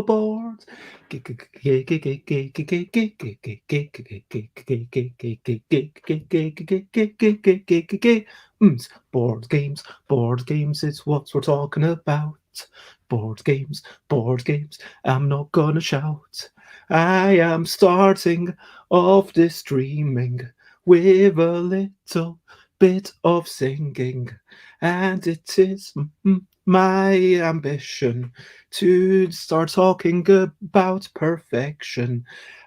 Boards. Board games, board games, it's what we're talking about. Board games, board games, I'm not gonna shout. I am starting off this streaming with a little bit of singing, and it is my ambition to start talking about perfection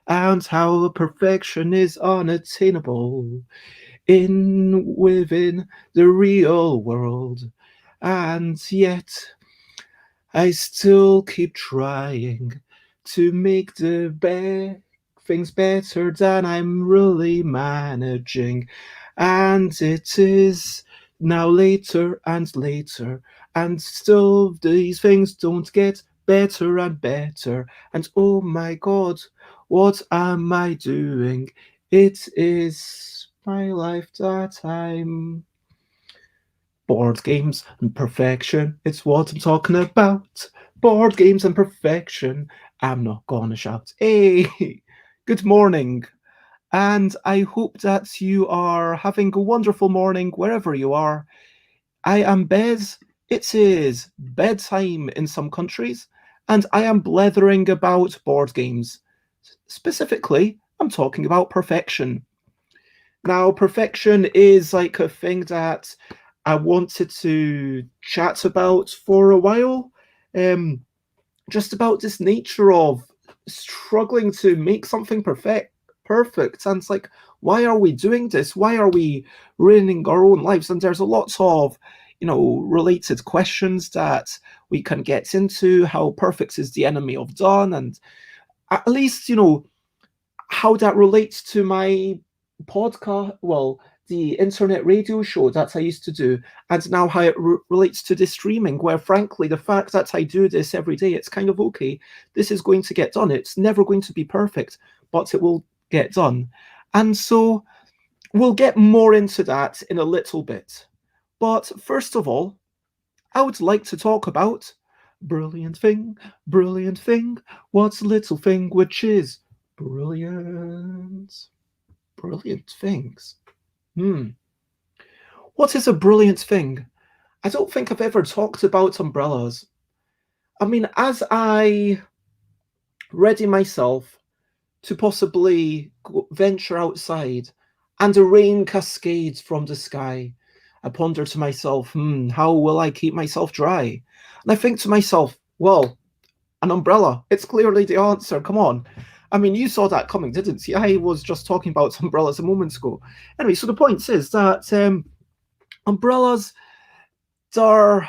and how perfection is unattainable in within the real world. And yet I still keep trying to make things better than I'm really managing. And it is now later and later, and still these things don't get better and better. And oh my god, what am I doing? It is my life that I'm board games and perfection. It's what I'm talking about. Board games and perfection. I'm not gonna shout. Hey, good morning. And I hope that you are having a wonderful morning wherever you are. I am Bez. It is bedtime in some countries, and I am blethering about board games. Specifically, I'm talking about perfection. Now, perfection is like a thing that I wanted to chat about for a while. Um, just about this nature of struggling to make something perfect. And it's like, why are we doing this? Why are we ruining our own lives? And there's a lot of, related questions that we can get into. How perfect is the enemy of done? And at least, how that relates to my podcast, well, the internet radio show that I used to do, and now how it relates to this streaming, where frankly, the fact that I do this every day, it's kind of okay. This is going to get done. It's never going to be perfect, but it will get done. And so we'll get more into that in a little bit. But first of all, I would like to talk about brilliant thing, what's little thing which is brilliant. Brilliant things. Hmm. What is a brilliant thing? I don't think I've ever talked about umbrellas. I mean, as I ready myself to possibly venture outside and the rain cascades from the sky, I ponder to myself, how will I keep myself dry? And I think to myself, well, an umbrella. It's clearly the answer. Come on. I mean, you saw that coming, didn't you? I was just talking about umbrellas a moment ago. Anyway, so the point is that umbrellas are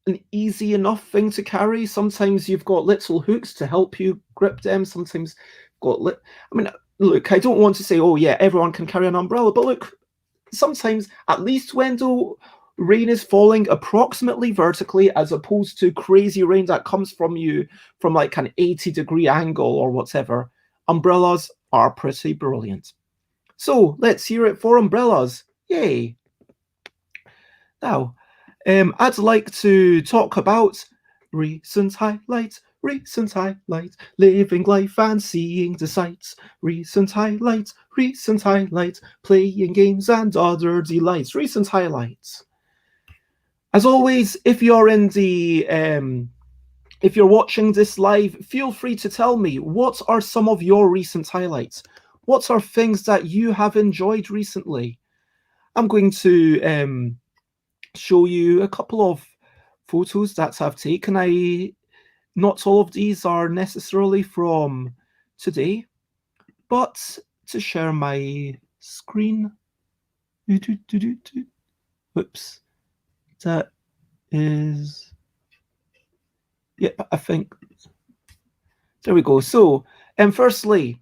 an easy enough thing to carry. Sometimes you've got little hooks to help you grip them. Sometimes I mean, look, I don't want to say, oh yeah, everyone can carry an umbrella, but look, sometimes, at least when the rain is falling approximately vertically, as opposed to crazy rain that comes from you from like an 80-degree angle or whatever, umbrellas are pretty brilliant. So let's hear it for umbrellas. Yay. Now, I'd like to talk about recent highlights, living life and seeing the sights, recent highlights, playing games and other delights, recent highlights. As always, if you're if you're watching this live, feel free to tell me, what are some of your recent highlights? What are things that you have enjoyed recently? I'm going to show you a couple of photos that I've taken. Not all of these are necessarily from today, but to share my screen. Whoops. That is, yep, I think. There we go. So, firstly,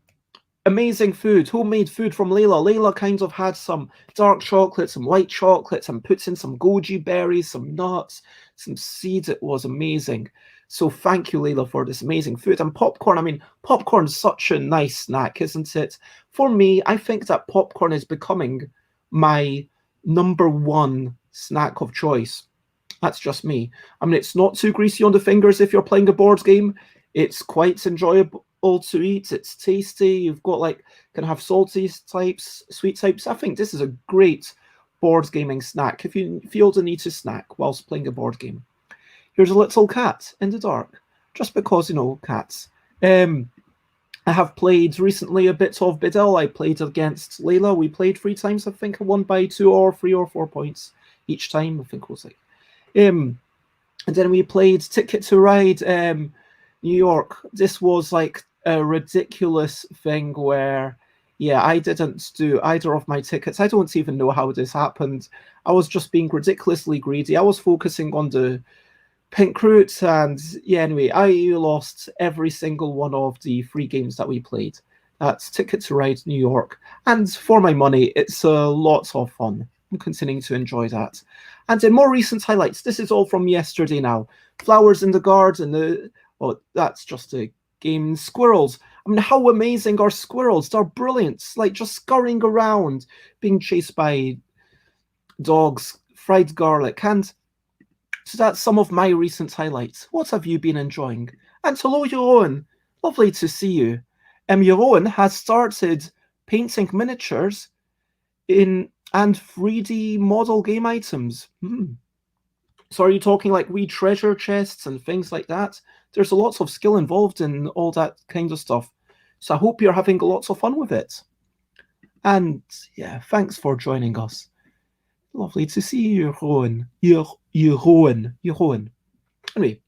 amazing food, homemade food from Layla. Layla kind of had some dark chocolate, some white chocolate, and put in some goji berries, some nuts, some seeds. It was amazing. So thank you, Layla, for this amazing food. And popcorn, I mean, popcorn's such a nice snack, isn't it? For me, I think that popcorn is becoming my number one snack of choice. That's just me. I mean, it's not too greasy on the fingers if you're playing a board game. It's quite enjoyable to eat. It's tasty. You've got like can have salty types, sweet types. I think this is a great board gaming snack if you feel the need to snack whilst playing a board game. Here's a little cat in the dark, just because cats. I have played recently a bit of Biddle. I played against Layla. We played 3 times. I think I won by 2 or 3 or 4 points each time. I think it was like. And then we played Ticket to Ride New York. This was like a ridiculous thing where, yeah, I didn't do either of my tickets. I don't even know how this happened. I was just being ridiculously greedy. I was focusing on the pink route, and yeah, anyway, I lost every single one of the 3 games that we played. That's Ticket to Ride New York. And for my money, it's a lot of fun. I'm continuing to enjoy that. And in more recent highlights, this is all from yesterday now. Flowers in the garden. That's just a game. Squirrels. I mean, how amazing are squirrels? They're brilliant. Like just scurrying around, being chased by dogs, fried garlic. And so that's some of my recent highlights. What have you been enjoying? And hello, Jeroen. Lovely to see you. Jeroen has started painting miniatures and 3D model game items. So are you talking like wee treasure chests and things like that? There's a lot of skill involved in all that kind of stuff. So I hope you're having lots of fun with it. And yeah, thanks for joining us. Lovely to see you, Jeroen. Jeroen. Anyway,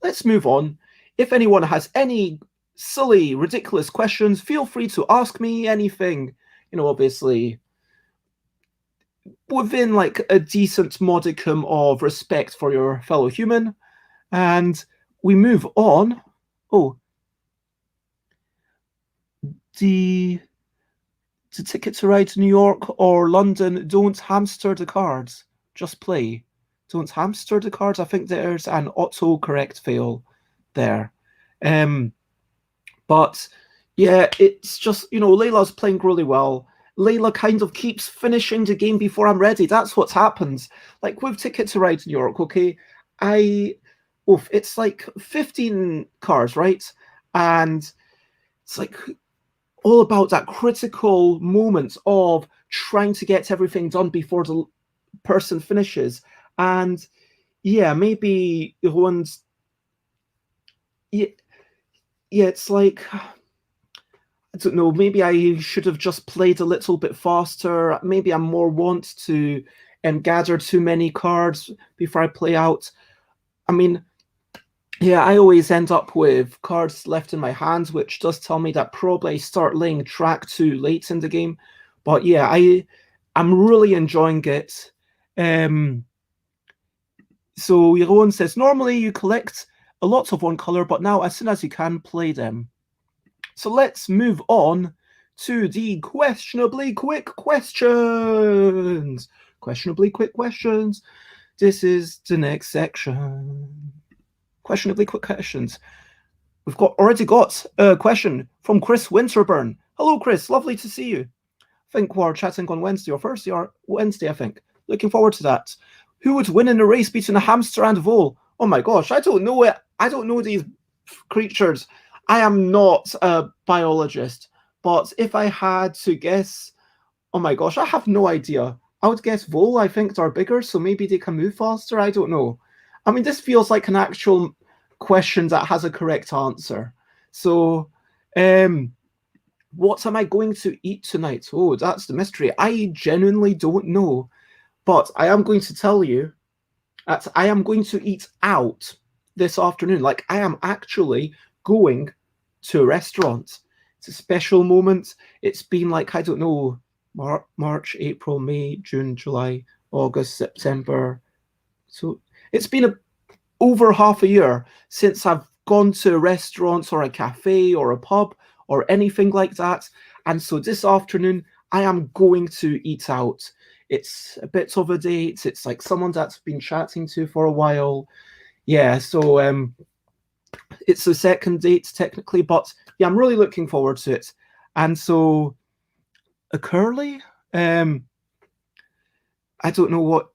let's move on. If anyone has any silly, ridiculous questions, feel free to ask me anything. Obviously, within like a decent modicum of respect for your fellow human. And we move on. The ticket to ride to New York or London, don't hamster the cards. Just play. Don't hamster the cards. I think there's an auto-correct fail there. But yeah, it's just, Layla's playing really well. Layla kind of keeps finishing the game before I'm ready. That's what happens. Like with Ticket to Ride New York, okay, it's like 15 cars, right? And it's like all about that critical moment of trying to get everything done before the person finishes. And yeah, maybe everyone's it's like, I don't know, maybe I should have just played a little bit faster. Maybe I'm more want to gather too many cards before I play out. I mean, yeah, I always end up with cards left in my hands, which does tell me that probably I start laying track too late in the game. But yeah, I'm really enjoying it. So Jeroen says, normally you collect a lot of one color, but now as soon as you can, play them. So let's move on to the questionably quick questions. Questionably quick questions. This is the next section. Questionably quick questions. We've already got a question from Chris Winterburn. Hello, Chris. Lovely to see you. I think we're chatting on Wednesday or Thursday or Wednesday, I think. Looking forward to that. Who would win in a race between a hamster and a vole? Oh my gosh, I don't know it. I don't know these creatures. I am not a biologist, but if I had to guess, oh my gosh, I have no idea. I would guess vole. I think they're bigger, so maybe they can move faster. I don't know. I mean, this feels like an actual question that has a correct answer. So, what am I going to eat tonight? Oh, that's the mystery. I genuinely don't know, but I am going to tell you that I am going to eat out this afternoon. Like, I am actually going to a restaurant. It's a special moment. It's been like, I don't know, March, April, May, June, July, August, September. So it's been over half a year since I've gone to a restaurant or a cafe or a pub or anything like that. And so this afternoon, I am going to eat out. It's a bit of a date. It's like someone that's been chatting to for a while. Yeah, so it's the second date technically, but yeah, I'm really looking forward to it. And so a curly, I I don't know what.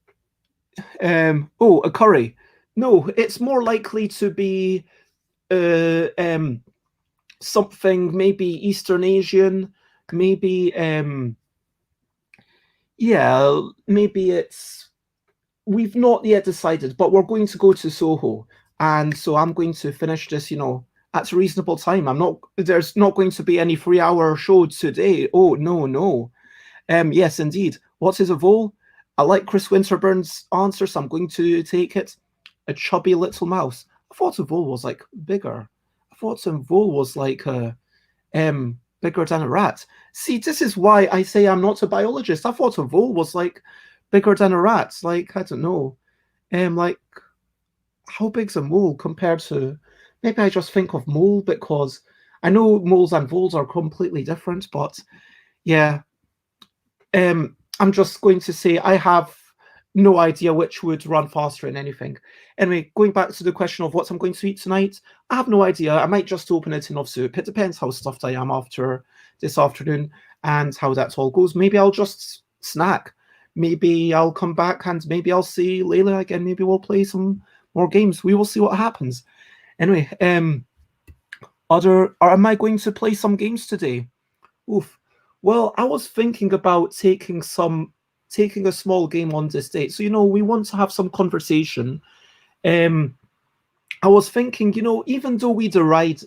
Oh, a curry. No, it's more likely to be uh, um, something maybe Eastern Asian, maybe yeah, maybe it's we've not yet decided, but we're going to go to Soho, and so I'm going to finish this, at a reasonable time. I'm not. There's not going to be any 3 hour show today. Oh no, no. Yes, indeed. What is a vole? I like Chris Winterburn's answer, so I'm going to take it. A chubby little mouse. I thought a vole was like bigger. I thought a vole was like bigger than a rat. See, this is why I say I'm not a biologist. I thought a vole was like bigger than a rat. Like, I don't know. Like, how big's a mole compared to, maybe I just think of mole because I know moles and voles are completely different, but yeah, I'm just going to say I have no idea which would run faster in anything. Anyway, going back to the question of what I'm going to eat tonight, I have no idea. I might just open a tin of soup. It depends how stuffed I am after this afternoon and how that all goes. Maybe I'll just snack. Maybe I'll come back and maybe I'll see Layla again. Maybe we'll play some more games. We will see what happens. Anyway, or am I going to play some games today? Oof. Well, I was thinking about taking a small game on this date. So, we want to have some conversation. Um, I was thinking, even though we deride,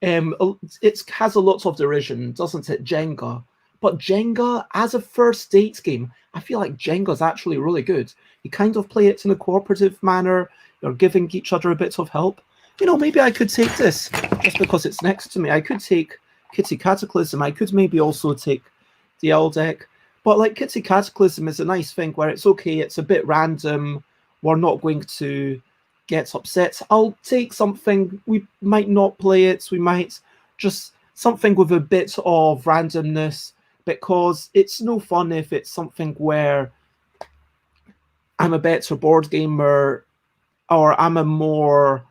it has a lot of derision, doesn't it, Jenga? But Jenga, as a first date game, I feel like Jenga's actually really good. You kind of play it in a cooperative manner. You're giving each other a bit of help. Maybe I could take this just because it's next to me. I could take Kitty Cataclysm. I could maybe also take the L deck. But like Kitty Cataclysm is a nice thing where it's okay, it's a bit random. We're not going to get upset. I'll take something. We might not play it. We might just something with a bit of randomness because it's no fun if it's something where I'm a better board gamer or I'm a more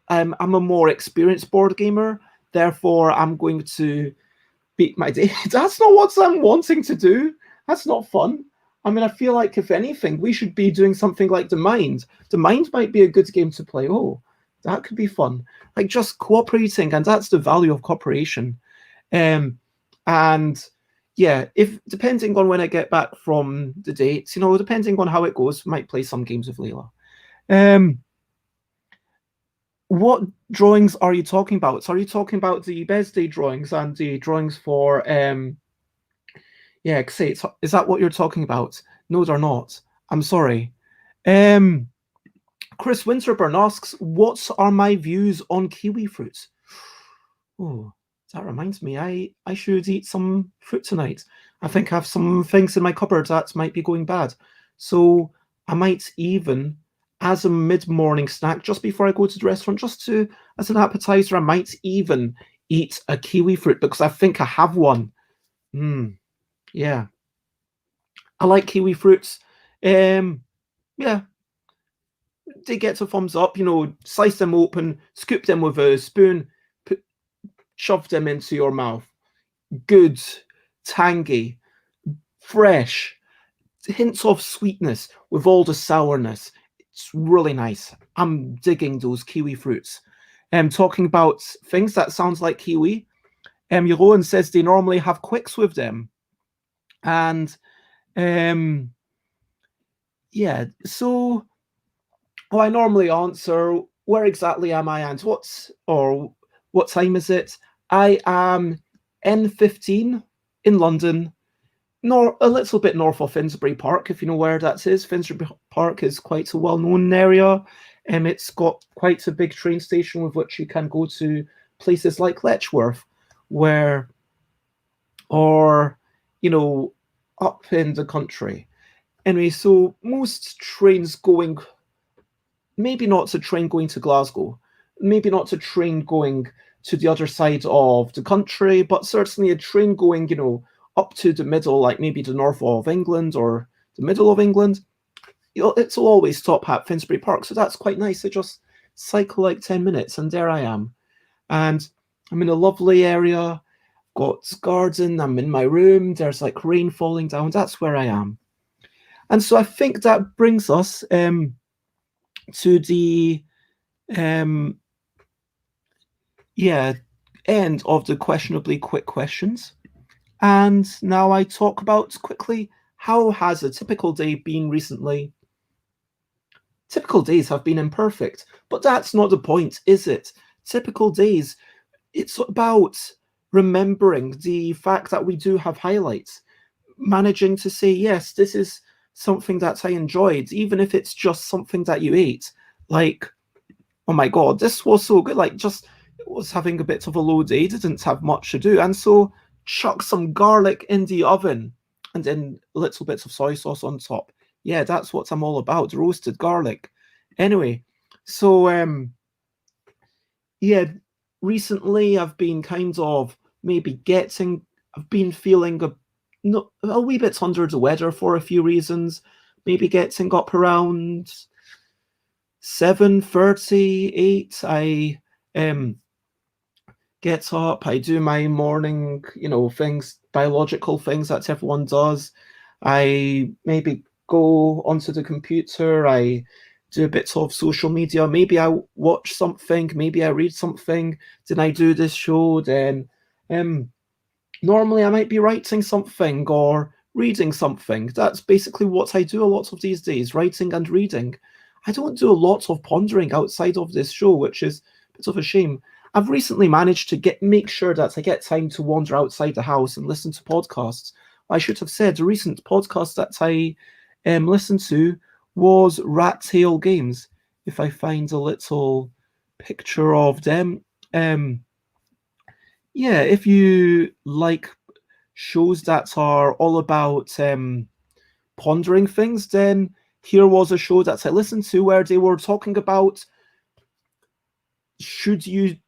I'm a more experienced board gamer. Therefore, I'm going to beat my day. That's not what I'm wanting to do. That's not fun. I mean, I feel like if anything, we should be doing something like The Mind. The Mind might be a good game to play. Oh, that could be fun. Like just cooperating, and that's the value of cooperation. And yeah, if depending on when I get back from the dates, depending on how it goes, might play some games with Layla. What drawings are you talking about? So are you talking about the birthday drawings and the drawings for yeah, say is that what you're talking about? No, they're not. I'm sorry. Chris Winterburn asks, what are my views on kiwi fruit? Oh, that reminds me, I should eat some fruit tonight. I think I have some things in my cupboard that might be going bad. So I might even, as a mid-morning snack, just before I go to the restaurant, just to as an appetizer, I might even eat a kiwi fruit because I think I have one. Yeah. I like kiwi fruits. Yeah, they get a thumbs up. Slice them open, scoop them with a spoon, shove them into your mouth. Good, tangy, fresh, hints of sweetness with all the sourness. It's really nice. I'm digging those kiwi fruits. Talking about things that sounds like kiwi. Jeroen says they normally have quicks with them, and yeah. So I normally answer, where exactly am I and what time is it? I am N15 in London, a little bit north of Finsbury Park, if you know where that is. Finsbury Park is quite a well-known area. It's got quite a big train station with which you can go to places like Letchworth, or up in the country. Anyway, so most trains going, maybe not a train going to Glasgow, maybe not a train going to the other side of the country, but certainly a train going, up to the middle, like maybe the north of England or the middle of England. It'll always stop at Finsbury Park, so that's quite nice. I just cycle like 10 minutes and there I am. And I'm in a lovely area, got garden, I'm in my room, there's like rain falling down, that's where I am. And so I think that brings us to the um, yeah end of the questionably quick questions. And now I talk about quickly, how has a typical day been recently? Typical days have been imperfect, but that's not the point, is it? Typical days, it's about remembering the fact that we do have highlights, managing to say, yes, this is something that I enjoyed, even if it's just something that you ate. Like, oh my God, this was so good. Like, just was having a bit of a low day, didn't have much to do. And so chuck some garlic in the oven and then little bits of soy sauce on top. Yeah, that's what I'm all about, roasted garlic. Anyway, so yeah, recently I've been kind of maybe I've been feeling a wee bit under the weather for a few reasons. Maybe getting up around 7:38. I um get up, I do my morning, things, biological things that everyone does. I maybe go onto the computer, I do a bit of social media, maybe I watch something, maybe I read something, then I do this show, then um normally I might be writing something or reading something. That's basically what I do a lot of these days, writing and reading. I don't do a lot of pondering outside of this show, which is a bit of a shame. I've recently managed to make sure that I get time to wander outside the house and listen to podcasts. I should have said the recent podcast that I listened to was Rat Tail Games. If I find a little picture of them, um, yeah, if you like shows that are all about pondering things, then here was a show that I listened to where they were talking about, should you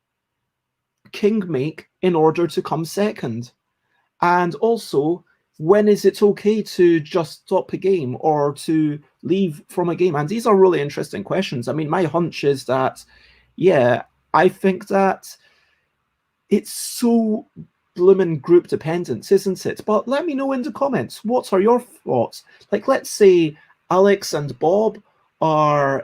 king make in order to come second? And also, when is it okay to just stop a game or to leave from a game? And these are really interesting questions. I mean, my hunch is that, yeah, I think that it's so bloomin' group dependent, isn't it? But let me know in the comments, what are your thoughts? Like, let's say Alex and Bob are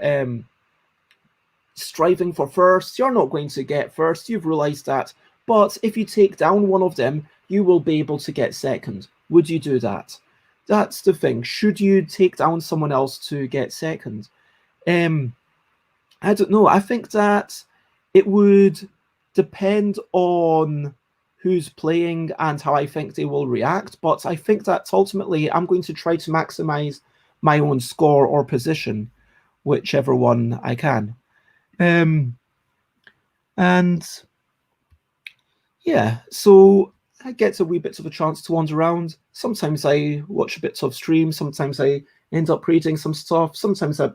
striving for first. You're not going to get first, you've realized that. But if you take down one of them, you will be able to get second. Would you do that? That's the thing. Should you take down someone else to get second? I don't know. I think that it would depend on who's playing and how I think they will react. But I think that ultimately I'm going to try to maximize my own score or position, whichever one I can. And yeah, so I get a wee bit of a chance to wander around. Sometimes I watch a bit of streams. Sometimes I end up reading some stuff. Sometimes I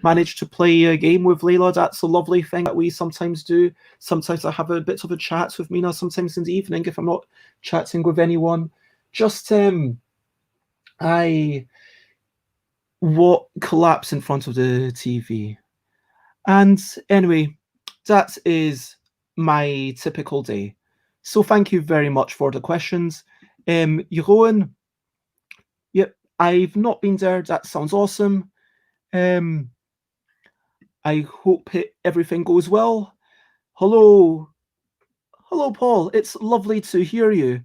manage to play a game with Layla. That's a lovely thing that we sometimes do. Sometimes I have a bit of a chat with Mina. Sometimes in the evening, if I'm not chatting with anyone, just I collapse in front of the TV. And anyway, that is my typical day. So thank you very much for the questions. Jeroen, yep, I've not been there. That sounds awesome. I hope everything goes well. Hello, hello, Paul. It's lovely to hear you.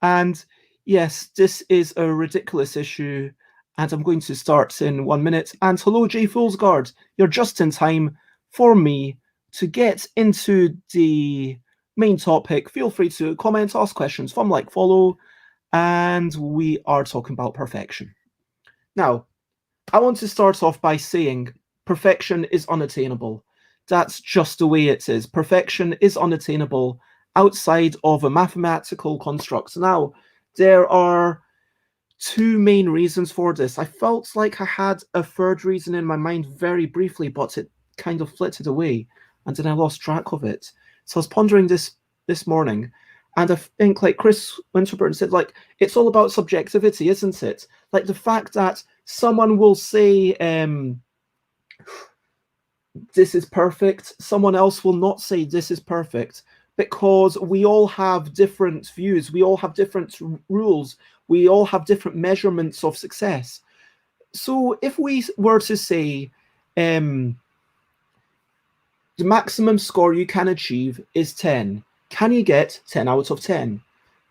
And yes, this is a ridiculous issue, and I'm going to start in 1 minute. And hello, Jay Foolsguard. You're just in time for me to get into the main topic. Feel free to comment, ask questions, from like, follow, and we are talking about perfection. Now, I want to start off by saying perfection is unattainable. That's just the way it is. Perfection is unattainable outside of a mathematical construct. Now, there are two main reasons for this. I felt like I had a third reason in my mind very briefly, but it kind of flitted away, and then I lost track of it. So I was pondering this morning, and I think, like Chris Winterburn said, like, it's all about subjectivity, isn't it? Like the fact that someone will say, this is perfect. Someone else will not say this is perfect, because we all have different views. We all have different rules. We all have different measurements of success. So if we were to say the maximum score you can achieve is 10, can you get 10 out of 10?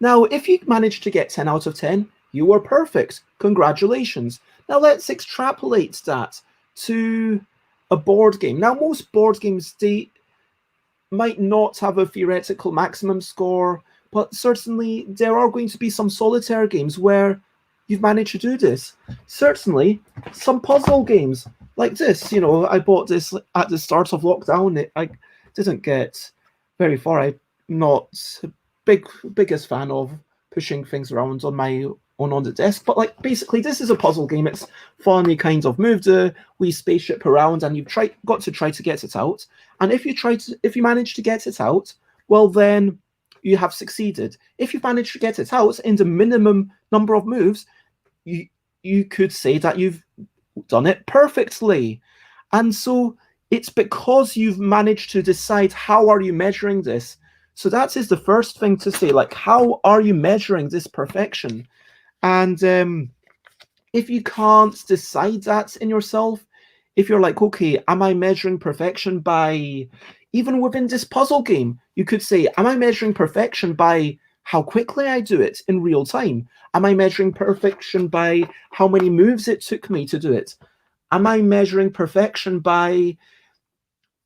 Now, if you manage to get 10 out of 10, you were perfect. Congratulations. Now let's extrapolate that to a board game. Now, most board games, they might not have a theoretical maximum score, but certainly there are going to be some solitaire games where you've managed to do this. Certainly, some puzzle games like this. You know, I bought this at the start of lockdown. I didn't get very far. I'm not a biggest fan of pushing things around on my on the desk, but like basically this is a puzzle game. It's fun. You kind of move the wee spaceship around, and you've got to try to get it out. And if you manage to get it out, well then you have succeeded. If you manage to get it out in the minimum number of moves, you could say that you've done it perfectly. And so it's because you've managed to decide how are you measuring this. So that is the first thing to say, like, how are you measuring this perfection? And if you can't decide that in yourself, if you're like, okay, am I measuring perfection by, even within this puzzle game, you could say, am I measuring perfection by how quickly I do it in real time? Am I measuring perfection by how many moves it took me to do it? Am I measuring perfection by,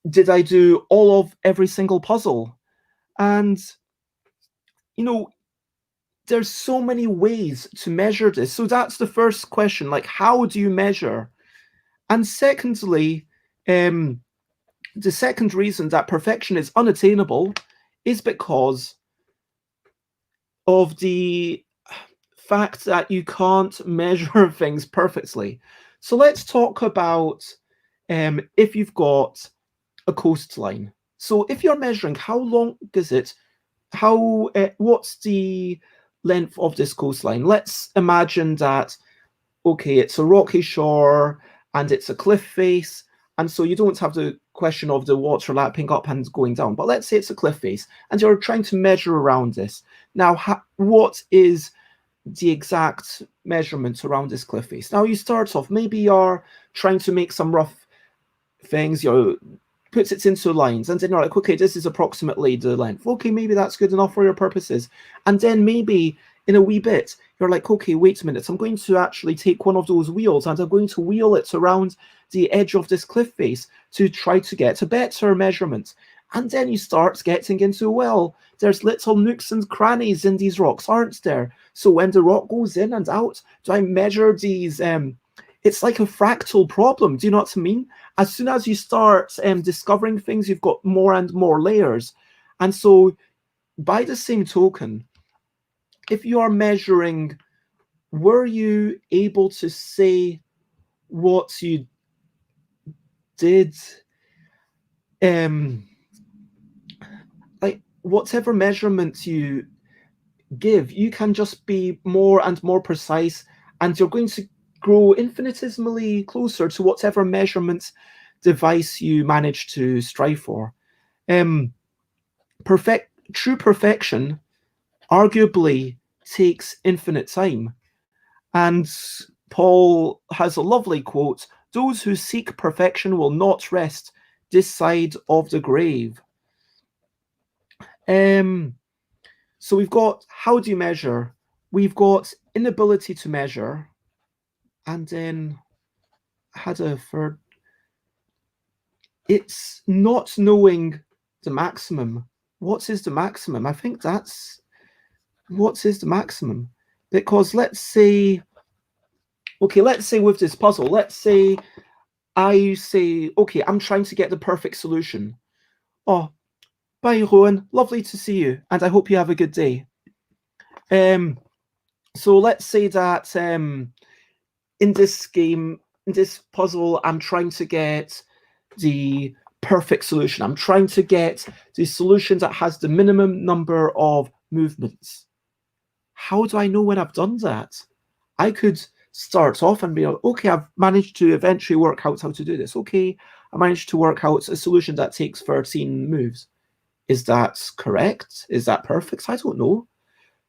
did I do all of every single puzzle? And, you know, there's so many ways to measure this. So that's the first question, like, how do you measure? And secondly, the second reason that perfection is unattainable is because of the fact that you can't measure things perfectly. So let's talk about if you've got a coastline. So if you're measuring how long is it, what's the length of this coastline? Let's imagine that, okay, it's a rocky shore and it's a cliff face, and so you don't have the question of the water lapping up and going down, but let's say it's a cliff face and you're trying to measure around this. Now, what is the exact measurement around this cliff face? Now you start off, maybe you're trying to make some rough things, you puts it into lines, and then you're like, okay, this is approximately the length. Okay, maybe that's good enough for your purposes. And then maybe in a wee bit, you're like, okay, wait a minute, I'm going to actually take one of those wheels and I'm going to wheel it around the edge of this cliff face to try to get a better measurement. And then you start getting into, well, there's little nooks and crannies in these rocks, aren't there? So when the rock goes in and out, do I measure these? It's like a fractal problem. Do you know what I mean? As soon as you start discovering things, you've got more and more layers. And so by the same token, if you are measuring, were you able to say what you did? Like whatever measurements you give, you can just be more and more precise, and you're going to grow infinitesimally closer to whatever measurement device you manage to strive for. True perfection arguably takes infinite time. And Paul has a lovely quote: "Those who seek perfection will not rest this side of the grave." So we've got how do you measure? We've got inability to measure, and then had a third. It's not knowing the maximum. What is the maximum? I think that's what is the maximum? Because let's say, okay, let's say with this puzzle, let's say I say, okay, I'm trying to get the perfect solution. Oh, bye, Rowan. Lovely to see you, and I hope you have a good day. So let's say that in this game, in this puzzle, I'm trying to get the perfect solution. I'm trying to get the solution that has the minimum number of movements. How do I know when I've done that? I could start off and be like, okay, I've managed to eventually work out how to do this. Okay, I managed to work out a solution that takes 13 moves. Is that correct? Is that perfect? I don't know.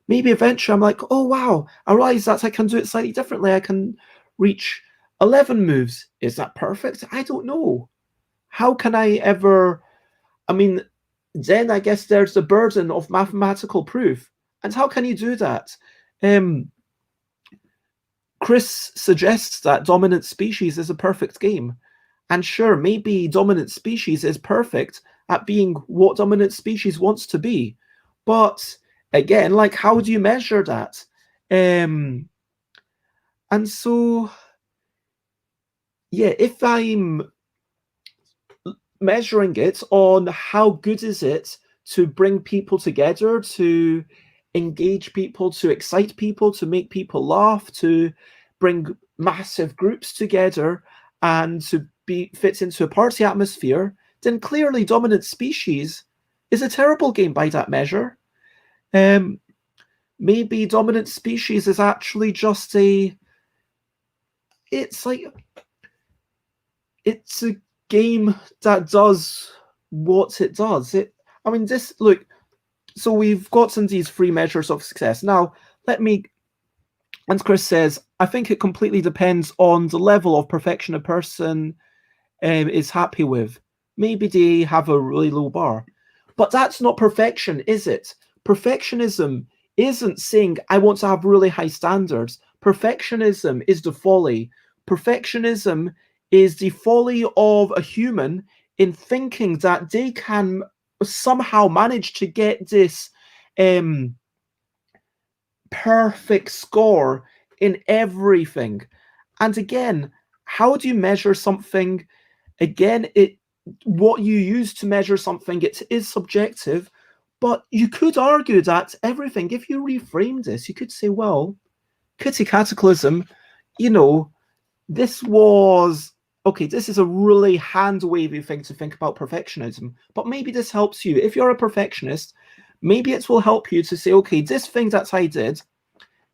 Maybe eventually I'm like, oh wow, I realize that I can do it slightly differently. I can reach 11 moves. Is that perfect? I don't know. How can I ever? I mean, then I guess there's the burden of mathematical proof. And how can you do that? Um, Chris suggests that dominant species is a perfect game. And sure, maybe dominant species is perfect at being what dominant species wants to be. But again, like, how do you measure that? Um, and so, yeah, if I'm measuring it on how good is it to bring people together, to engage people, to excite people, to make people laugh, to bring massive groups together, and to be fits into a party atmosphere, then clearly Dominant Species is a terrible game by that measure. Um, Maybe Dominant Species is actually just it's like it's a game that does what it does. I mean, this look. So we've gotten these three measures of success. Now, let me. And Chris says, I think it completely depends on the level of perfection a person is happy with. Maybe they have a really low bar, but that's not perfection, is it? Perfectionism isn't saying I want to have really high standards. Perfectionism is the folly. Perfectionism is the folly of a human in thinking that they can somehow manage to get this um, perfect score in everything. And again, how do you measure something? Again, it what you use to measure something, it is subjective, but you could argue that everything, if you reframe this, you could say, well, Kitty Cataclysm, you know, this was okay, this is a really hand wavy thing to think about perfectionism, but maybe this helps you. If you're a perfectionist, maybe it will help you to say, okay, this thing that I did,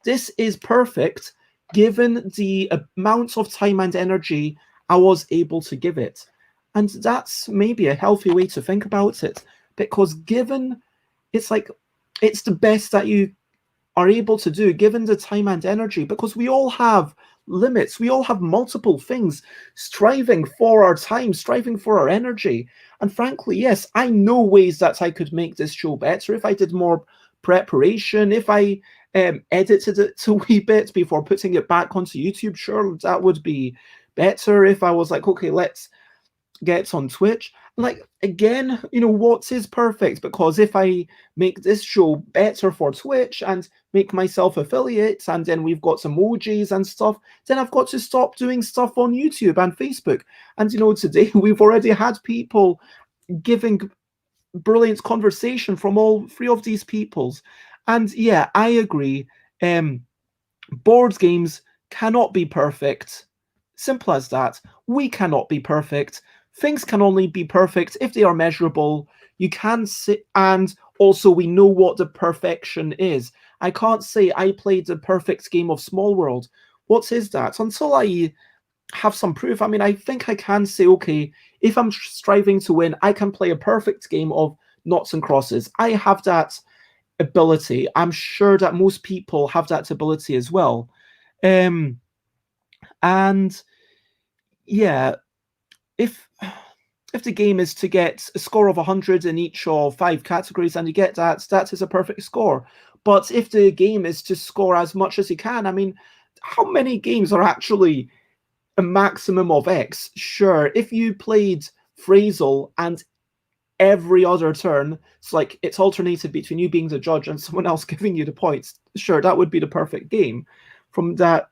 this is perfect given the amount of time and energy I was able to give it. And that's maybe a healthy way to think about it, because given it's like it's the best that you are able to do given the time and energy, because we all have limits, we all have multiple things striving for our time, striving for our energy. And frankly, yes, I know ways that I could make this show better if I did more preparation, if I edited it a wee bit before putting it back onto YouTube. Sure, that would be better if I was like, okay, let's get on Twitch. Like, again, what is perfect? Because if I make this show better for Twitch and make myself affiliates, and then we've got emojis and stuff, then I've got to stop doing stuff on YouTube and Facebook. And today we've already had people giving brilliant conversation from all three of these peoples. And yeah, I agree. Board games cannot be perfect. Simple as that. We cannot be perfect. Things can only be perfect if they are measurable. You can sit, and also we know what the perfection is. I can't say I played the perfect game of Small World. What is that? Until I have some proof. I mean, I think I can say, okay, if I'm striving to win, I can play a perfect game of Noughts and Crosses. I have that ability. I'm sure that most people have that ability as well. And yeah, if the game is to get a score of 100 in each of 5 categories and you get that, that is a perfect score. But if the game is to score as much as you can, I mean, how many games are actually a maximum of X? Sure, if you played Phrasal and every other turn, it's like it's alternated between you being the judge and someone else giving you the points, sure, that would be the perfect game from that.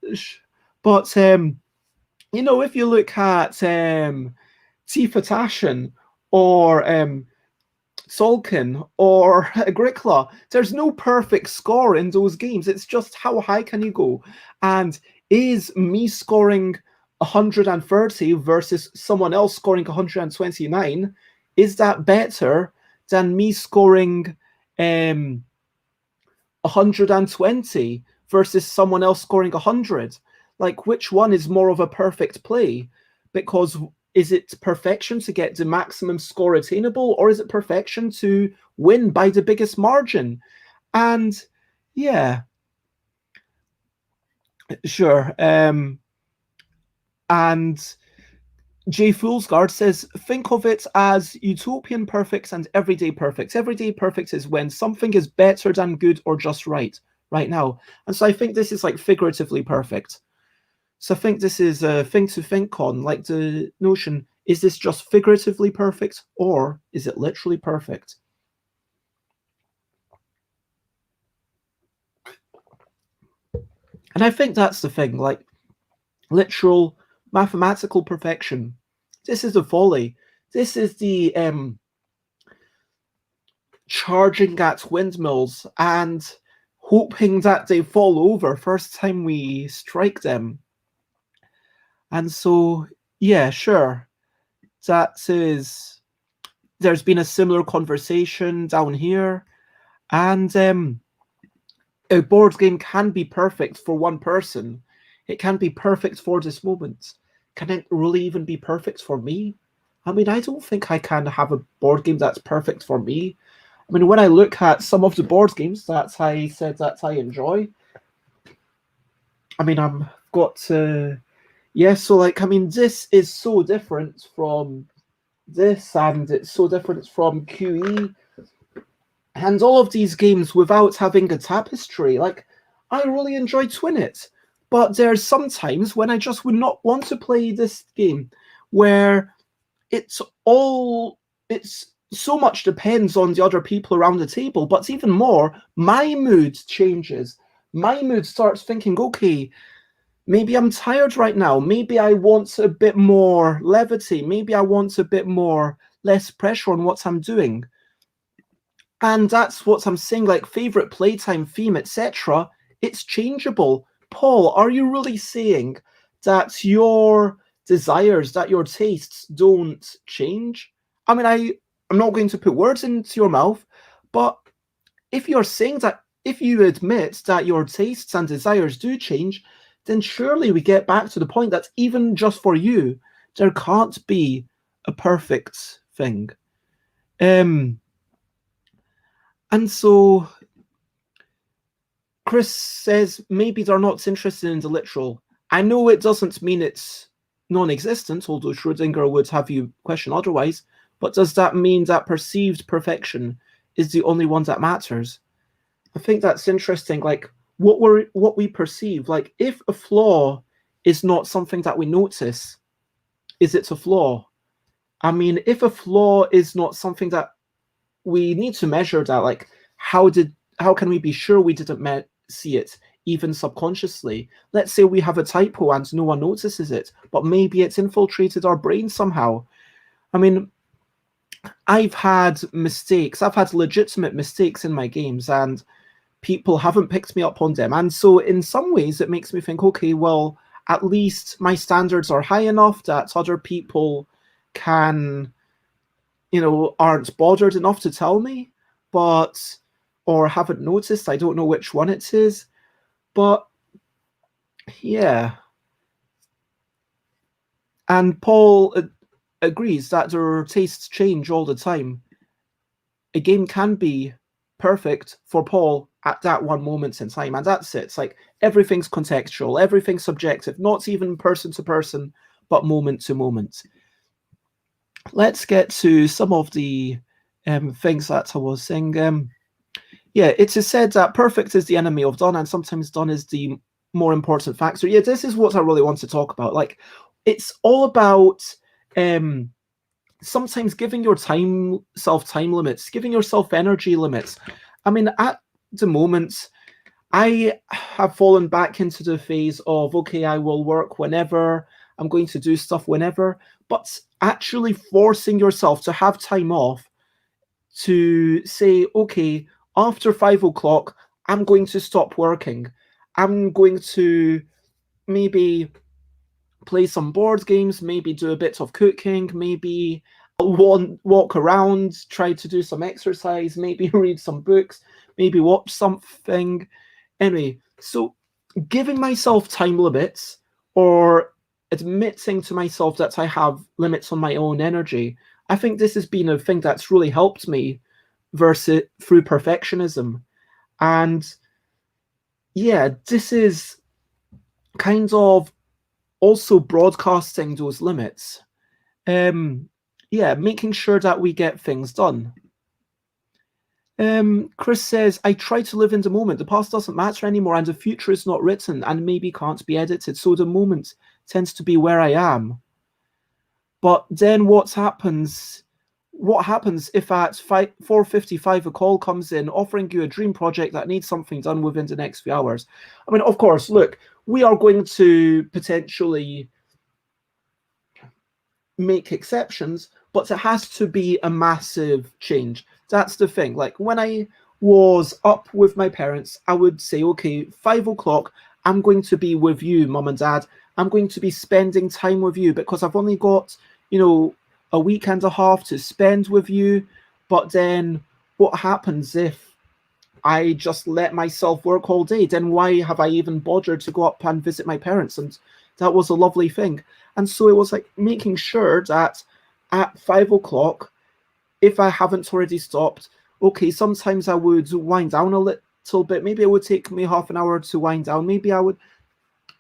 But if you look at Tifa Tashin or Solkin or Agricola, there's no perfect score in those games. It's just how high can you go? And is me scoring 130 versus someone else scoring 129, is that better than me scoring 120 versus someone else scoring 100? Like, which one is more of a perfect play? Because is it perfection to get the maximum score attainable, or is it perfection to win by the biggest margin? And yeah, sure. And Jay Foolsguard says, think of it as utopian perfects and everyday perfects. Everyday perfect is when something is better than good or just right now. And so I think this is like figuratively perfect. So I think this is a thing to think on, like the notion, is this just figuratively perfect or is it literally perfect? And I think that's the thing, like literal mathematical perfection. This is the folly. This is the charging at windmills and hoping that they fall over first time we strike them. And so, yeah, sure, that is. There's been a similar conversation down here, and a board game can be perfect for one person. It can be perfect for this moment. Can it really even be perfect for me? I mean, I don't think I can have a board game that's perfect for me. I mean, when I look at some of the board games that I said that I enjoy, I mean, I'm got yeah. So like, I mean, this is so different from this, and it's so different from QE, and all of these games without having a tapestry. Like, I really enjoy Twin It, but there's sometimes when I just would not want to play this game, where it's all it's so much depends on the other people around the table, but even more, my mood changes. My mood starts thinking, okay, maybe I'm tired right now. Maybe I want a bit more levity. Maybe I want a bit more less pressure on what I'm doing. And that's what I'm saying, like favorite playtime theme, etc. It's changeable. Paul, are you really saying that your desires, that your tastes don't change? I mean, I'm not going to put words into your mouth, but if you're saying that, if you admit that your tastes and desires do change, then surely we get back to the point that even just for you, there can't be a perfect thing. And so Chris says maybe they're not interested in the literal. I know it doesn't mean it's non-existent, although Schrodinger would have you question otherwise, but does that mean that perceived perfection is the only one that matters? I think that's interesting. Like what we perceive, like if a flaw is not something that we notice, is it a flaw? I mean, if a flaw is not something that we need to measure, that like how can we be sure we didn't see it even subconsciously? Let's say we have a typo and no one notices it, but maybe it's infiltrated our brain somehow. I mean, I've had mistakes. I've had legitimate mistakes in my games, and people haven't picked me up on them. And so in some ways it makes me think, okay, well, at least my standards are high enough that other people can, aren't bothered enough to tell me, but or haven't noticed. I don't know which one it is, but yeah. And Paul agrees that their tastes change all the time. A game can be perfect for Paul at that one moment in time, and that's it. It's like everything's contextual, everything's subjective, not even person to person, but moment to moment. Let's get to some of the things that I was saying. Yeah, it is said that perfect is the enemy of done, and sometimes done is the more important factor. Yeah, this is what I really want to talk about. Like, it's all about sometimes giving yourself time limits, giving yourself energy limits. I mean, at the moment, I have fallen back into the phase of, okay, I will work whenever, I'm going to do stuff whenever, but actually forcing yourself to have time off to say, okay, after 5 o'clock, I'm going to stop working. I'm going to maybe play some board games, maybe do a bit of cooking, maybe walk around, try to do some exercise, maybe read some books, maybe watch something. Anyway, so giving myself time limits or admitting to myself that I have limits on my own energy, I think this has been a thing that's really helped me versus through perfectionism. And yeah, this is kind of also broadcasting those limits. Yeah, making sure that we get things done. Chris says, I try to live in the moment. The past doesn't matter anymore, and the future is not written and maybe can't be edited. So the moment tends to be where I am. But then what happens? What happens if at 4:55 a call comes in offering you a dream project that needs something done within the next few hours? I mean, of course, look, we are going to potentially make exceptions, but it has to be a massive change. That's the thing. Like when I was up with my parents, I would say, okay, 5 o'clock, I'm going to be with you, mum and dad. I'm going to be spending time with you because I've only got, a week and a half to spend with you. But then what happens if I just let myself work all day? Then why have I even bothered to go up and visit my parents? And that was a lovely thing. And so it was like making sure that at 5 o'clock, if I haven't already stopped, okay, sometimes I would wind down a little bit. Maybe it would take me half an hour to wind down. Maybe I would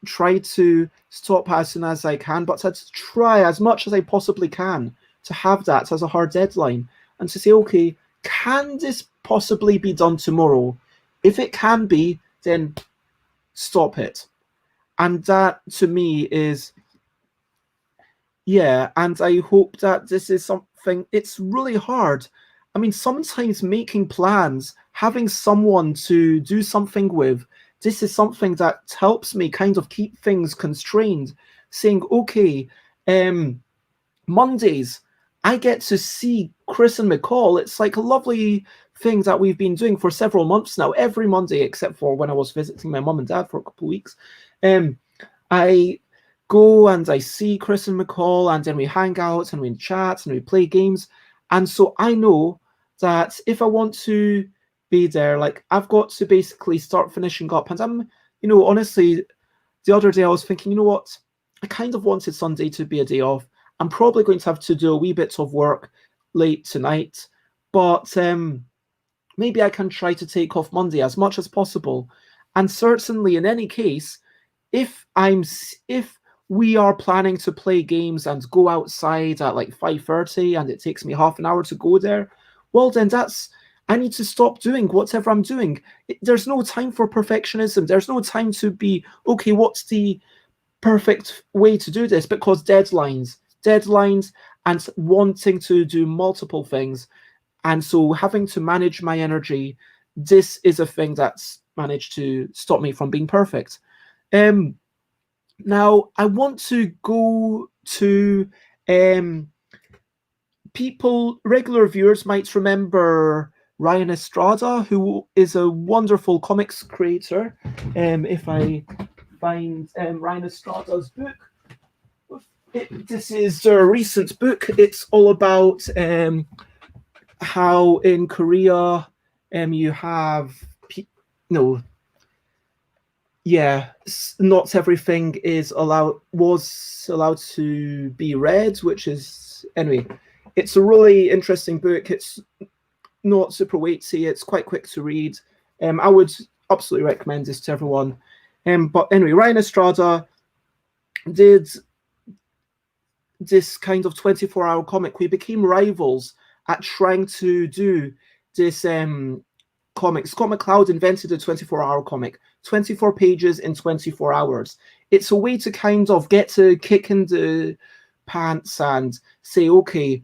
try to stop as soon as I can, but I'd try as much as I possibly can to have that as a hard deadline and to say, okay, can this possibly be done tomorrow? If it can be, then stop it. And that to me is, yeah, and I hope that this is something, it's really hard. I mean, sometimes making plans, having someone to do something with, this is something that helps me kind of keep things constrained, saying, okay, Mondays, I get to see Chris and McCall. It's like a lovely thing that we've been doing for several months now, every Monday, except for when I was visiting my mum and dad for a couple of weeks. I go and I see Chris and McCall, and then we hang out and we chat and we play games. And so I know that if I want to be there, like I've got to basically start finishing up. And I'm, honestly, the other day I was thinking, you know what? I kind of wanted Sunday to be a day off. I'm probably going to have to do a wee bit of work late tonight, but maybe I can try to take off Monday as much as possible. And certainly in any case, if we are planning to play games and go outside at like 5:30 and it takes me half an hour to go there, well then I need to stop doing whatever I'm doing. There's no time for perfectionism. There's no time to be, okay, what's the perfect way to do this? Because deadlines and wanting to do multiple things. And so having to manage my energy, this is a thing that's managed to stop me from being perfect. Now, I want to go to regular viewers might remember Ryan Estrada, who is a wonderful comics creator. If I find Ryan Estrada's book, this is a recent book. It's all about how in Korea you have not everything was allowed to be read, which is, anyway, it's a really interesting book. It's not super weighty. It's quite quick to read. I would absolutely recommend this to everyone. But anyway, Ryan Estrada did this kind of 24-hour comic. We became rivals at trying to do this comic. Scott McCloud invented a 24-hour comic, 24 pages in 24 hours. It's a way to kind of get to kick in the pants and say, okay,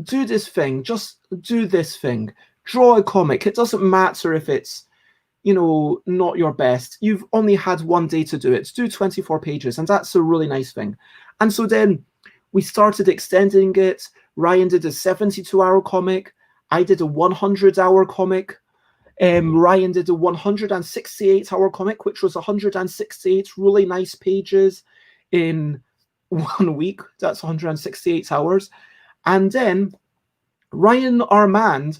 do this thing, just do this thing, draw a comic. It doesn't matter if it's, not your best. You've only had one day to do it. Do 24 pages, and that's a really nice thing. And so then we started extending it. Ryan did a 72-hour comic. I did a 100-hour comic. Ryan did a 168-hour comic, which was 168 really nice pages in 1 week. That's 168 hours. And then Ryan Armand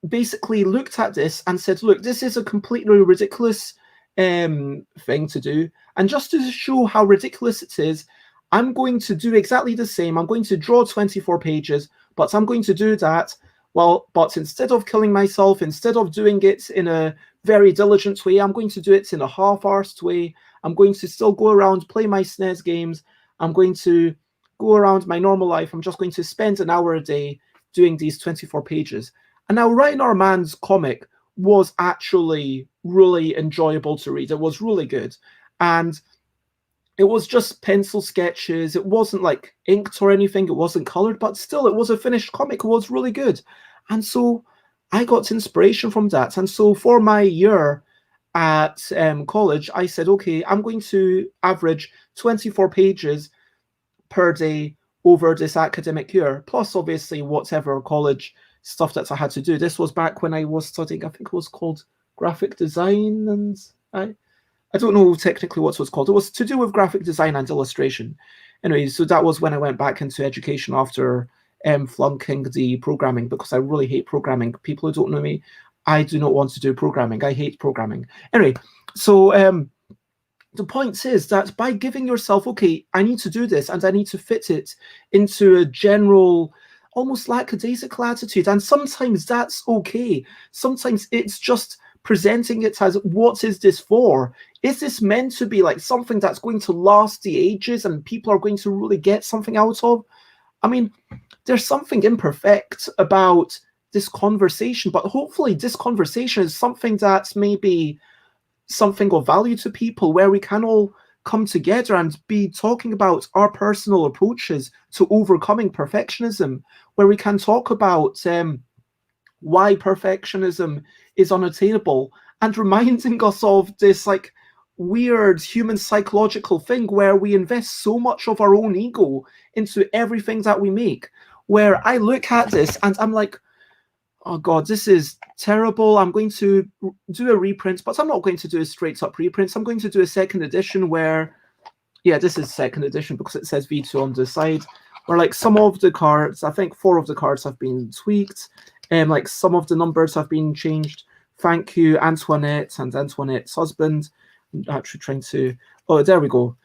basically looked at this and said, look, this is a completely ridiculous thing to do. And just to show how ridiculous it is, I'm going to do exactly the same. I'm going to draw 24 pages, but I'm going to do that. Well, but instead of killing myself, instead of doing it in a very diligent way, I'm going to do it in a half-arsed way. I'm going to still go around, play my SNES games. I'm going to go around my normal life. I'm just going to spend an hour a day doing these 24 pages. And now writing our man's comic was actually really enjoyable to read. It was really good. And it was just pencil sketches. It wasn't like inked or anything. It wasn't colored, but still, it was a finished comic. It was really good. And so I got inspiration from that. And so for my year at college, I said, okay, I'm going to average 24 pages per day over this academic year, plus obviously whatever college stuff that I had to do. This was back when I was studying, I think it was called graphic design, and I don't know technically what it was called. It was to do with graphic design and illustration. Anyway, so that was when I went back into education after flunking the programming, because I really hate programming. People who don't know me, I do not want to do programming. I hate programming. Anyway, so the point is that by giving yourself, okay, I need to do this and I need to fit it into a general, almost lackadaisical attitude. And sometimes that's okay. Sometimes it's just presenting it as, what is this for? Is this meant to be like something that's going to last the ages and people are going to really get something out of? I mean, there's something imperfect about this conversation, but hopefully this conversation is something that maybe something of value to people, where we can all come together and be talking about our personal approaches to overcoming perfectionism, where we can talk about why perfectionism is unattainable, and reminding us of this like weird human psychological thing where we invest so much of our own ego into everything that we make, where I look at this and I'm like, oh God, this is terrible. I'm going to do a reprint, but I'm not going to do a straight up reprint. I'm going to do a second edition where, yeah, this is second edition because it says V2 on the side, where like some of the cards, I think 4 of the cards have been tweaked, and like some of the numbers have been changed. Thank you, Antoinette and Antoinette's husband. I'm actually trying to, oh, there we go.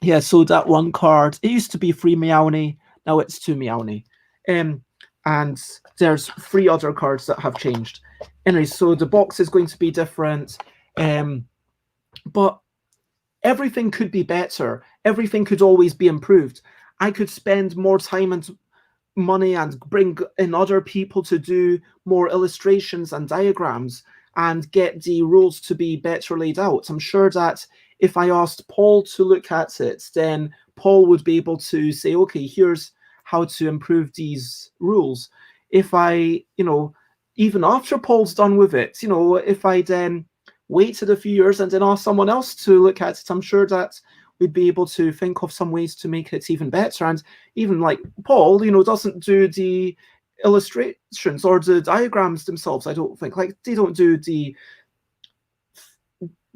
Yeah, so that one card, it used to be 3 Meowny, now it's 2 Meowny. And there's 3 other cards that have changed. Anyway, so the box is going to be different, but everything could be better. Everything could always be improved. I could spend more time and money and bring in other people to do more illustrations and diagrams and get the rules to be better laid out. I'm sure that if I asked Paul to look at it, then Paul would be able to say, okay, here's how to improve these rules. If I, even after Paul's done with it, if I then waited a few years and then asked someone else to look at it, I'm sure that we'd be able to think of some ways to make it even better. And even like Paul, doesn't do the illustrations or the diagrams themselves. I don't think, like, they don't do the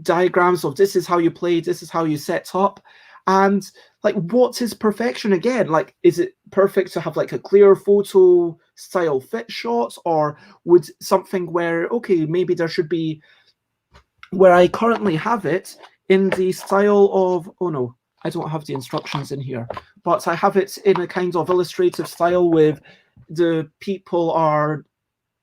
diagrams of this is how you play, this is how you set up. And like, what is perfection again? Like, is it perfect to have like a clear photo style fit shot, or would something where, okay, maybe there should be, where I currently have it in the style of, oh no, I don't have the instructions in here, but I have it in a kind of illustrative style with the people are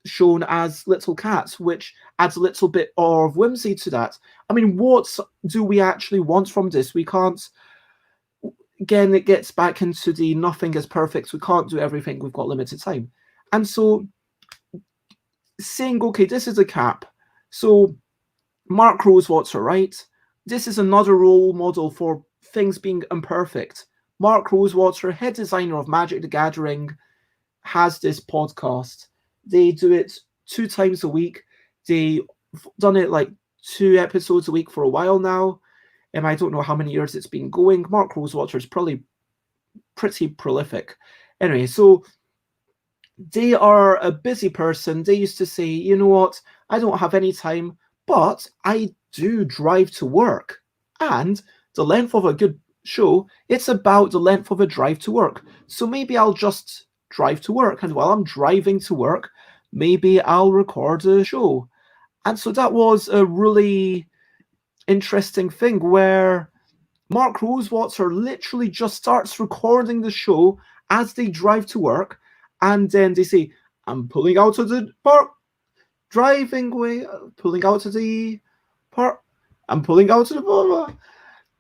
shown as little cats, which adds a little bit of whimsy to that. I mean, what do we actually want from this? We can't, again, it gets back into the nothing is perfect. We can't do everything. We've got limited time. And so saying, okay, this is a cap. So Mark Rosewater, right? This is another role model for things being imperfect. Mark Rosewater, head designer of Magic the Gathering, has this podcast. They do it 2 times a week. They've done it like 2 episodes a week for a while now. I don't know how many years it's been going. Mark Rosewater is probably pretty prolific. Anyway, so they are a busy person. They used to say, you know what, I don't have any time, but I do drive to work. And the length of a good show, it's about the length of a drive to work. So maybe I'll just drive to work. And while I'm driving to work, maybe I'll record a show. And so that was a really interesting thing where Mark Rosewater literally just starts recording the show as they drive to work. And then they say, I'm pulling out of the park, driving away, pulling out of the park, I'm pulling out of the blah.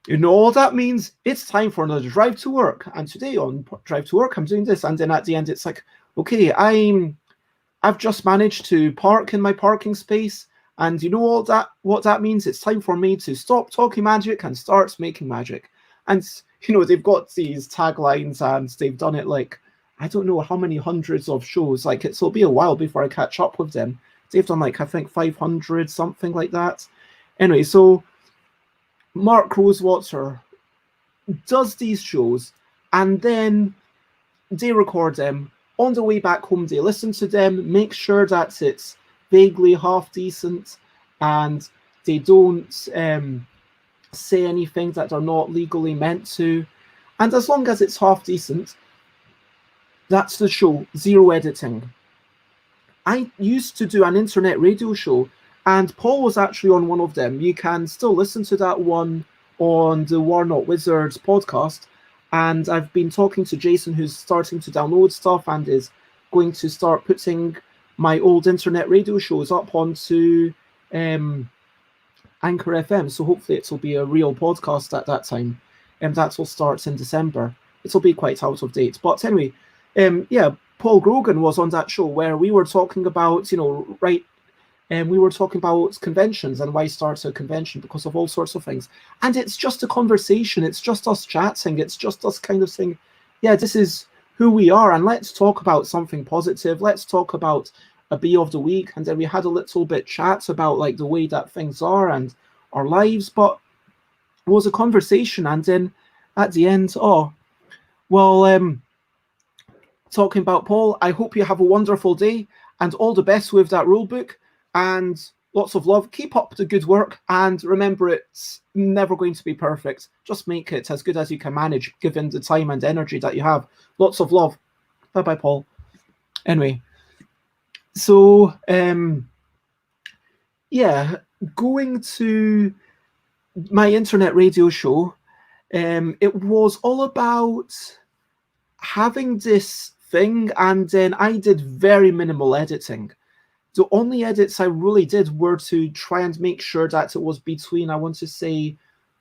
You know what that means? It's time for another drive to work. And today on drive to work, I'm doing this. And then at the end, it's like, okay, I've just managed to park in my parking space. And you know what that means? It's time for me to stop talking magic and start making magic. And they've got these taglines and they've done it like I don't know how many hundreds of shows. Like it'll be a while before I catch up with them. They've done like I think 500 something like that. Anyway, so Mark Rosewater does these shows and then they record them. On the way back home, they listen to them, make sure that it's vaguely half decent and they don't say anything that they're not legally meant to. And as long as it's half decent, that's the show. Zero editing. I used to do an internet radio show, and Paul was actually on one of them. You can still listen to that one on the War Not Wizards podcast. And I've been talking to Jason, who's starting to download stuff and is going to start putting my old internet radio shows up onto Anchor FM. So hopefully it'll be a real podcast at that time. And that will start in December. It'll be quite out of date. But anyway, Paul Grogan was on that show where we were talking about, we were talking about conventions and why start a convention because of all sorts of things. And it's just a conversation. It's just us chatting. It's just us kind of saying, yeah, this is who we are. And let's talk about something positive. Let's talk about a bee of the week. And then we had a little bit chat about like the way that things are and our lives. But it was a conversation. And then at the end, talking about Paul, I hope you have a wonderful day and all the best with that rule book. And lots of love. Keep up the good work. And remember, it's never going to be perfect. Just make it as good as you can manage, given the time and energy that you have. Lots of love. Bye-bye, Paul. Anyway, so, going to my internet radio show, it was all about having this thing, and then I did very minimal editing. The only edits I really did were to try and make sure that it was between, I want to say,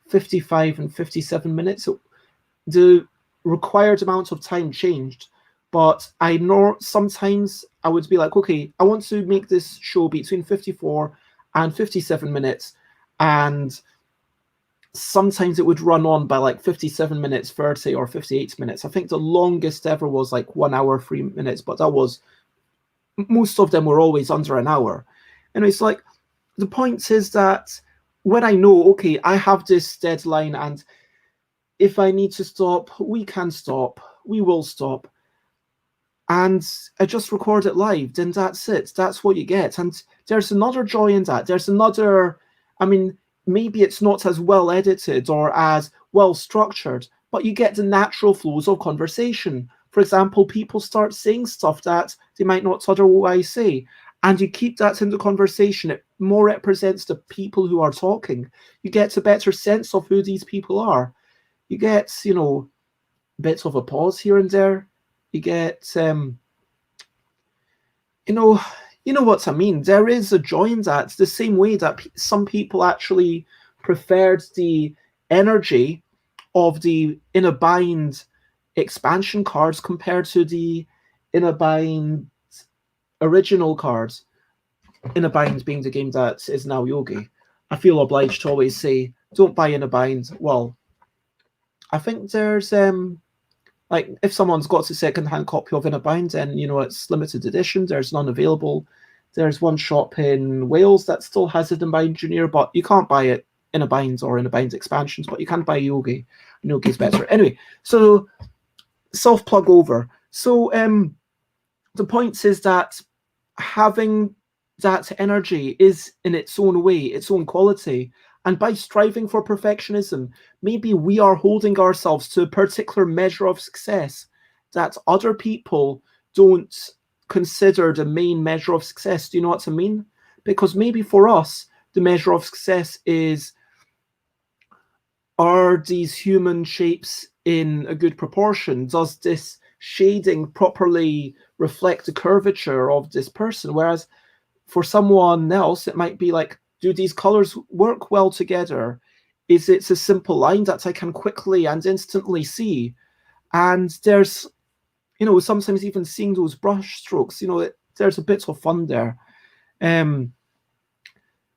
55 and 57 minutes. The required amount of time changed, but I know sometimes I would be like, okay, I want to make this show between 54 and 57 minutes, and sometimes it would run on by like 57 minutes 30 or 58 minutes. I think the longest ever was like 1 hour 3 minutes, but that was most of them were always under an hour. And it's like, the point is that when I know, okay, I have this deadline and if I need to stop, we can stop, we will stop. And I just record it live, then that's it. That's what you get. And there's another joy in that. There's another, maybe it's not as well edited or as well structured, but you get the natural flows of conversation. For example, people start saying stuff that they might not otherwise say, and you keep that in the conversation. It more represents the people who are talking. You get a better sense of who these people are. You get, bits of a pause here and there. You get, you know what I mean. There is a joy in that. The same way that some people actually preferred the energy of the In a Bind expansion cards compared to the In a Bind original cards. In a Bind being the game that is now Yogi. I feel obliged to always say, don't buy In a Bind. Well, I think there's if someone's got a second-hand copy of In a Bind, then it's limited edition. There's none available. There's one shop in Wales that still has it in Bind Junior, but you can't buy it In a Bind or In a Bind expansions. But you can buy Yogi. And Yogi's better. Anyway, so self-plug over. So the point is that having that energy is in its own way, its own quality. And by striving for perfectionism, maybe we are holding ourselves to a particular measure of success that other people don't consider the main measure of success. Do you know what I mean? Because maybe for us, the measure of success is, are these human shapes in a good proportion? Does this shading properly reflect the curvature of this person? Whereas for someone else, it might be like, do these colors work well together? Is it a simple line that I can quickly and instantly see? And there's, sometimes even seeing those brush strokes, there's a bit of fun there.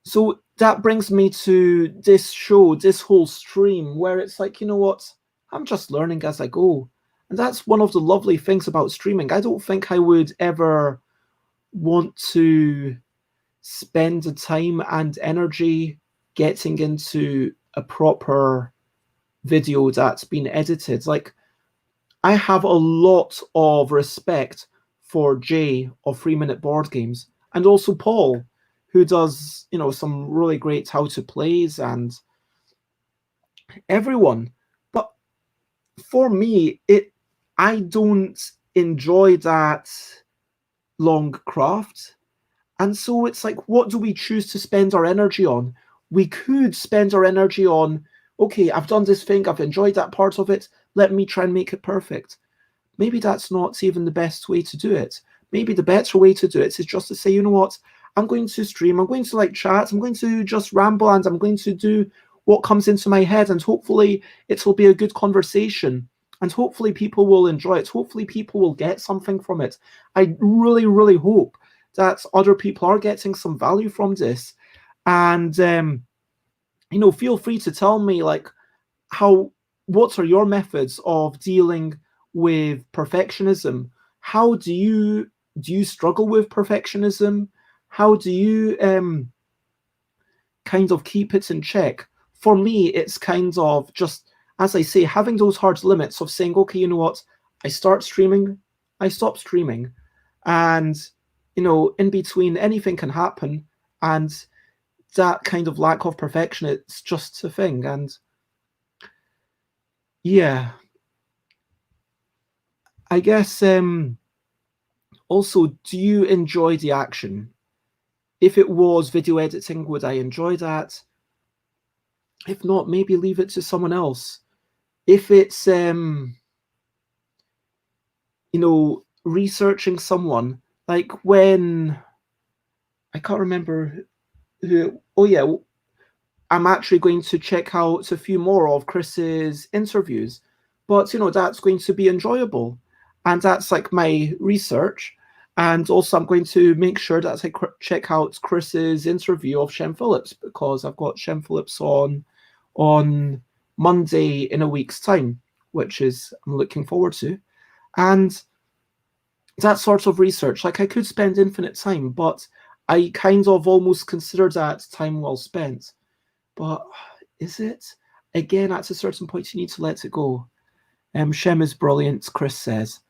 So that brings me to this show, this whole stream, where it's like, you know what? I'm just learning as I go. And that's one of the lovely things about streaming. I don't think I would ever want to spend the time and energy getting into a proper video that's been edited. Like, I have a lot of respect for Jay of 3 Minute Board Games, and also Paul, who does, some really great how to plays, and everyone. But for me, I don't enjoy that long craft. And so it's like, what do we choose to spend our energy on? We could spend our energy on, okay, I've done this thing, I've enjoyed that part of it, let me try and make it perfect. Maybe that's not even the best way to do it. Maybe the better way to do it is just to say, you know what, I'm going to stream, I'm going to chat, I'm going to just ramble, and I'm going to do what comes into my head, and hopefully it will be a good conversation, and hopefully people will enjoy it. Hopefully people will get something from it. I really, really hope that other people are getting some value from this. And, feel free to tell me, what are your methods of dealing with perfectionism? How do you struggle with perfectionism? How do you kind of keep it in check? For me, it's kind of just, as I say, having those hard limits of saying, okay, you know what, I start streaming, I stop streaming, and in between anything can happen, and that kind of lack of perfection, it's just a thing. And yeah, I guess also, do you enjoy the action? If it was video editing, would I enjoy that? If not, maybe leave it to someone else. If it's researching someone, like when I can't remember who, oh yeah, I'm actually going to check out a few more of Chris's interviews, but that's going to be enjoyable, and that's like my research. And also, I'm going to make sure that I check out Chris's interview of Shem Phillips, because I've got Shem Phillips on Monday in a week's time, which is I'm looking forward to. And that sort of research, like, I could spend infinite time, but I kind of almost consider that time well spent. But is it? Again, at a certain point, you need to let it go. Shem is brilliant, Chris says.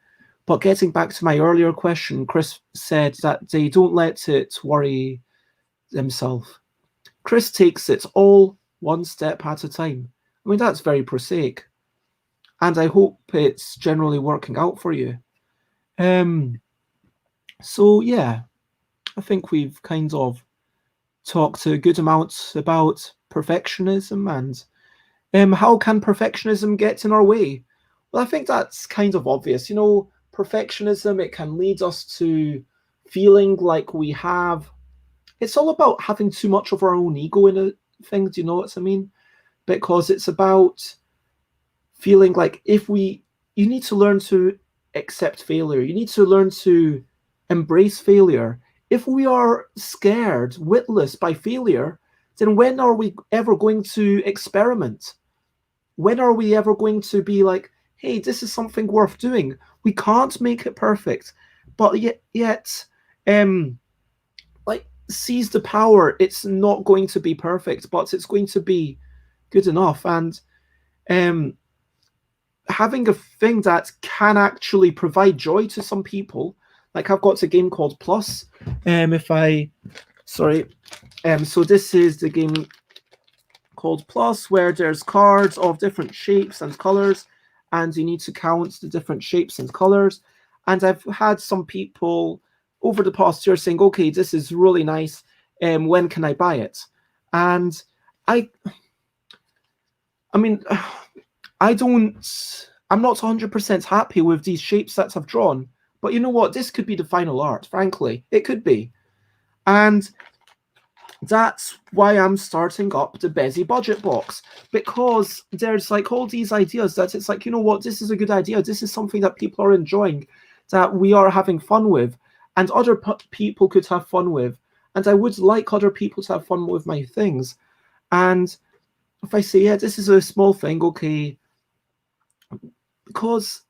But getting back to my earlier question, Chris said that they don't let it worry themselves. Chris takes it all one step at a time. I mean, that's very prosaic. And I hope it's generally working out for you. So, yeah, I think we've kind of talked a good amount about perfectionism and how can perfectionism get in our way? Well, I think that's kind of obvious. Perfectionism, it can lead us to feeling like it's all about having too much of our own ego in a thing. Do you know what I mean? Because it's about feeling like you need to learn to accept failure. You need to learn to embrace failure. If we are scared, witless by failure, then when are we ever going to experiment? When are we ever going to be like, hey, this is something worth doing? We can't make it perfect, but yet, seize the power. It's not going to be perfect, but it's going to be good enough. And having a thing that can actually provide joy to some people, like I've got a game called Plus. So this is the game called Plus, where there's cards of different shapes and colors, and you need to count the different shapes and colors. And I've had some people over the past year saying, okay, this is really nice. When can I buy it? And I'm not 100% happy with these shapes that I've drawn, but you know what? This could be the final art, frankly. It could be. And That's why I'm starting up the Busy Budget Box, because there's like all these ideas that it's like, you know what, this is a good idea. This is something that people are enjoying, that we are having fun with, and other people could have fun with. And I would like other people to have fun with my things. And if I say, yeah, this is a small thing, okay, because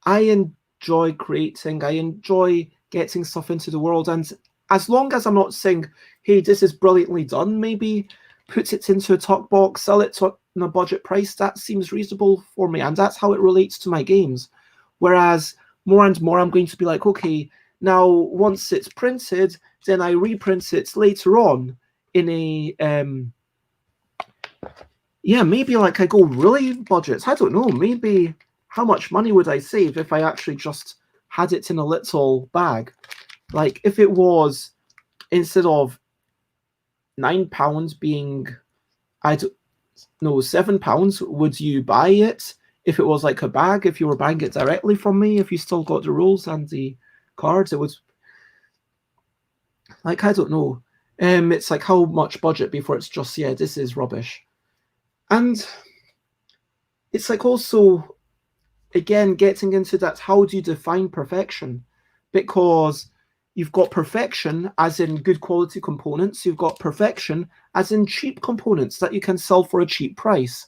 I enjoy creating, I enjoy getting stuff into the world. And as long as I'm not saying, hey, this is brilliantly done, maybe put it into a talk box, sell it on a budget price, that seems reasonable for me. And that's how it relates to my games. Whereas more and more, I'm going to be like, okay, now once it's printed, then I reprint it later on in a yeah, maybe like I go really budgets. I don't know. Maybe how much money would I save if I actually just had it in a little bag? Like if it was, instead of £9 being, I don't know, £7, would you buy it if it was like a bag? If you were buying it directly from me, if you still got the rules and the cards, it was like, I don't know. It's like how much budget before it's just, yeah, this is rubbish. And it's like also, again, getting into that, how do you define perfection? Because you've got perfection as in good quality components, you've got perfection as in cheap components that you can sell for a cheap price.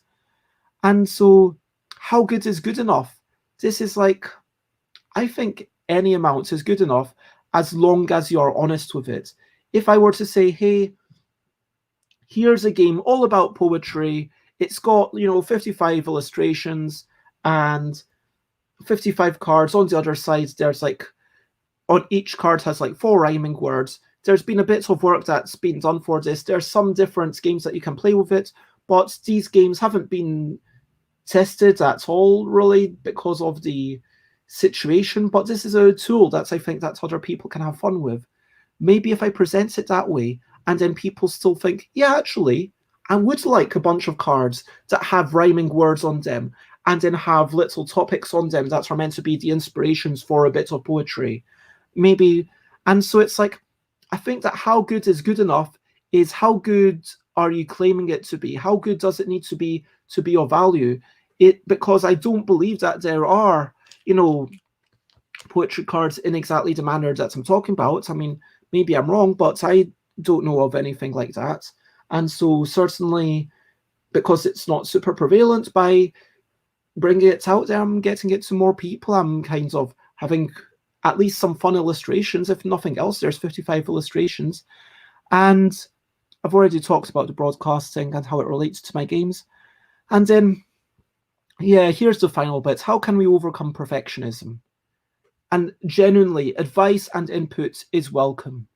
And so, how good is good enough? This is like, I think any amount is good enough as long as you're honest with it. If I were to say, hey, here's a game all about poetry, it's got, 55 illustrations and 55 cards. On the other side, there's like, on each card has like 4 rhyming words. There's been a bit of work that's been done for this. There's some different games that you can play with it, but these games haven't been tested at all, really, because of the situation. But this is a tool that I think that other people can have fun with. Maybe if I present it that way, and then people still think, yeah, actually, I would like a bunch of cards that have rhyming words on them, and then have little topics on them that are meant to be the inspirations for a bit of poetry. Maybe, and so it's like, I think that how good is good enough is how good are you claiming it to be? How good does it need to be of value? Because I don't believe that there are, poetry cards in exactly the manner that I'm talking about. I mean, maybe I'm wrong, but I don't know of anything like that. And so certainly, because it's not super prevalent, by bringing it out there, I'm getting it to more people. I'm kind of having at least some fun illustrations. If nothing else, there's 55 illustrations. And I've already talked about the broadcasting and how it relates to my games. And then, yeah, here's the final bit. How can we overcome perfectionism? And genuinely, advice and input is welcome.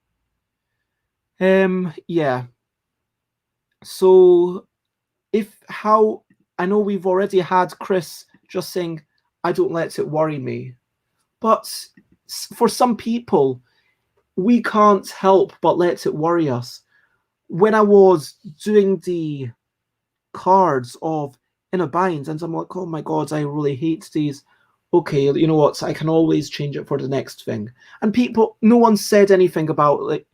Yeah. So I know we've already had Chris just saying, I don't let it worry me. But for some people, we can't help but let it worry us. When I was doing the cards of In a Bind, and I'm like, oh my God, I really hate these. Okay, you know what? I can always change it for the next thing. And no one said anything about like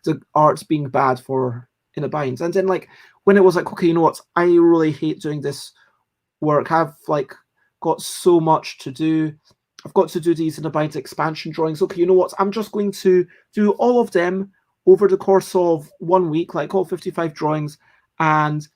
the art being bad for In a Bind. And then like when it was like, okay, you know what? I really hate doing this work. I've like got so much to do. I've got to do these In a Bind expansion drawings. Okay, you know what? I'm just going to do all of them over the course of 1 week, like all 55 drawings, and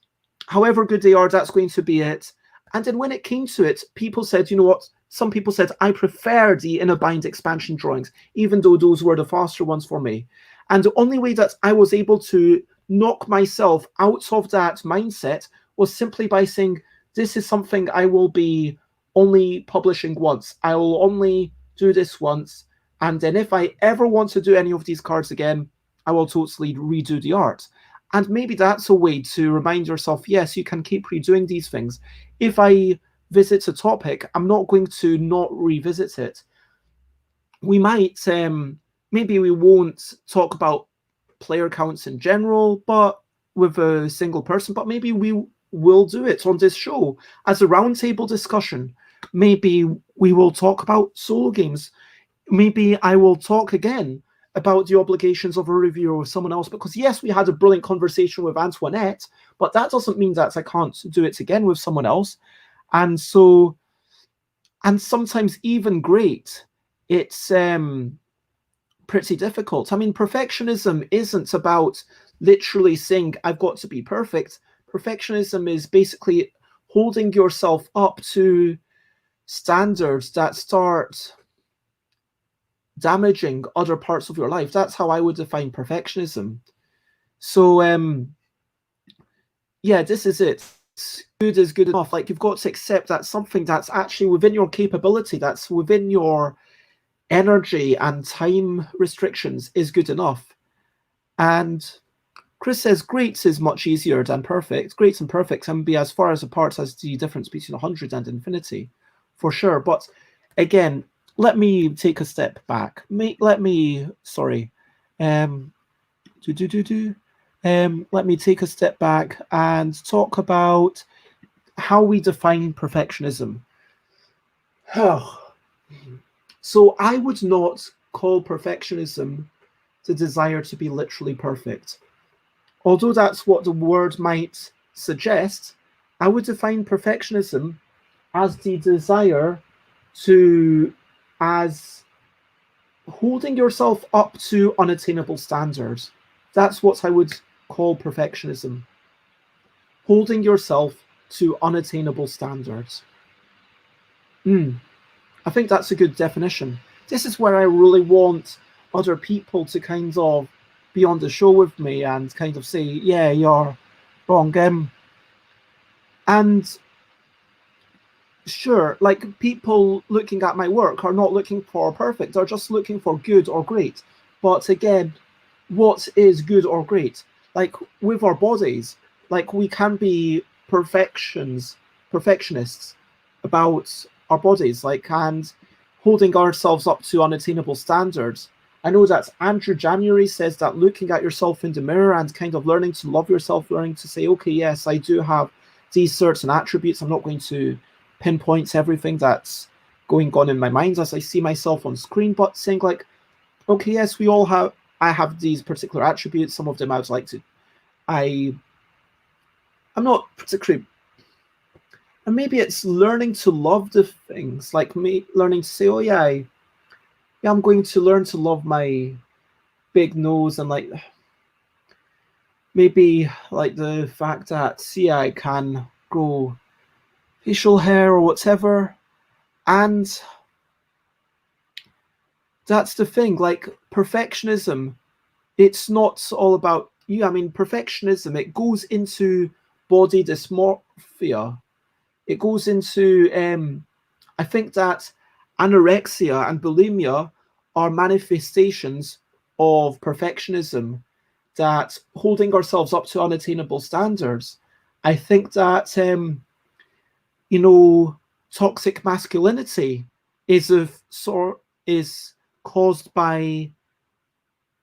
however good they are, that's going to be it. And then when it came to it, people said, you know what? Some people said, I prefer the In a Bind expansion drawings, even though those were the faster ones for me. And the only way that I was able to knock myself out of that mindset was simply by saying, this is something I will be only publishing once. I will only do this once. And then if I ever want to do any of these cards again, I will totally redo the art. And maybe that's a way to remind yourself, yes, you can keep redoing these things. If I visit a topic, I'm not going to not revisit it. We might, maybe we won't talk about player counts in general, but with a single person, but maybe we will do it on this show as a roundtable discussion. Maybe we will talk about solo games. Maybe I will talk again about the obligations of a reviewer with someone else, because yes, we had a brilliant conversation with Antoinette, but that doesn't mean that I can't do it again with someone else. And so, and sometimes even great, it's pretty difficult. I mean, perfectionism isn't about literally saying I've got to be perfect. Perfectionism is basically holding yourself up to standards that start damaging other parts of your life. That's how I would define perfectionism. So yeah, this is it. Good is good enough. Like, you've got to accept that something that's actually within your capability, that's within your energy and time restrictions, is good enough. And Chris says great is much easier than perfect. Great and perfect can be as far as apart as the difference between 100 and infinity, for sure. But again, let me take a step back. Let me take a step back and talk about how we define perfectionism. So I would not call perfectionism the desire to be literally perfect. Although that's what the word might suggest, I would define perfectionism as the desire as holding yourself up to unattainable standards. That's what I would call perfectionism. Holding yourself to unattainable standards. I think that's a good definition. This is where I really want other people to kind of be on the show with me and kind of say, yeah, you're wrong. And sure, like, people looking at my work are not looking for perfect, they're just looking for good or great. But again, what is good or great? Like, with our bodies, like, we can be perfectionists about our bodies, like, and holding ourselves up to unattainable standards. I know that Andrew January says that looking at yourself in the mirror and kind of learning to love yourself, learning to say, okay, yes, I do have these certain attributes. I'm not going to pinpoint everything that's going on in my mind as I see myself on screen, but saying, like, okay, yes, I have these particular attributes. Some of them I would like to, I'm not particularly, and maybe it's learning to love the things, like me learning to say, oh yeah, I'm going to learn to love my big nose, and like, maybe like the fact that, see, I can grow facial hair or whatever. And that's the thing, like, perfectionism, it's not all about you. I mean, perfectionism, it goes into body dysmorphia. It goes into, I think that anorexia and bulimia are manifestations of perfectionism, that holding ourselves up to unattainable standards. I think that, toxic masculinity is caused by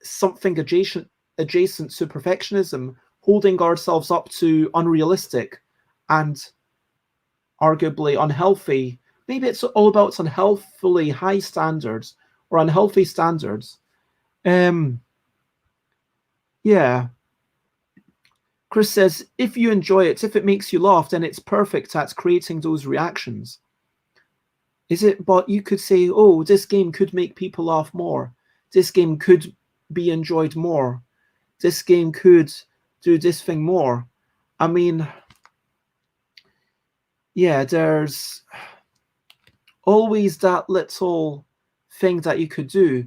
something adjacent to perfectionism, holding ourselves up to unrealistic and arguably unhealthy. Maybe it's all about unhealthily high standards or unhealthy standards. Yeah. Chris says, if you enjoy it, if it makes you laugh, then it's perfect at creating those reactions. Is it? But you could say, oh, this game could make people laugh more. This game could be enjoyed more. This game could do this thing more. I mean, yeah, there's always that little thing that you could do.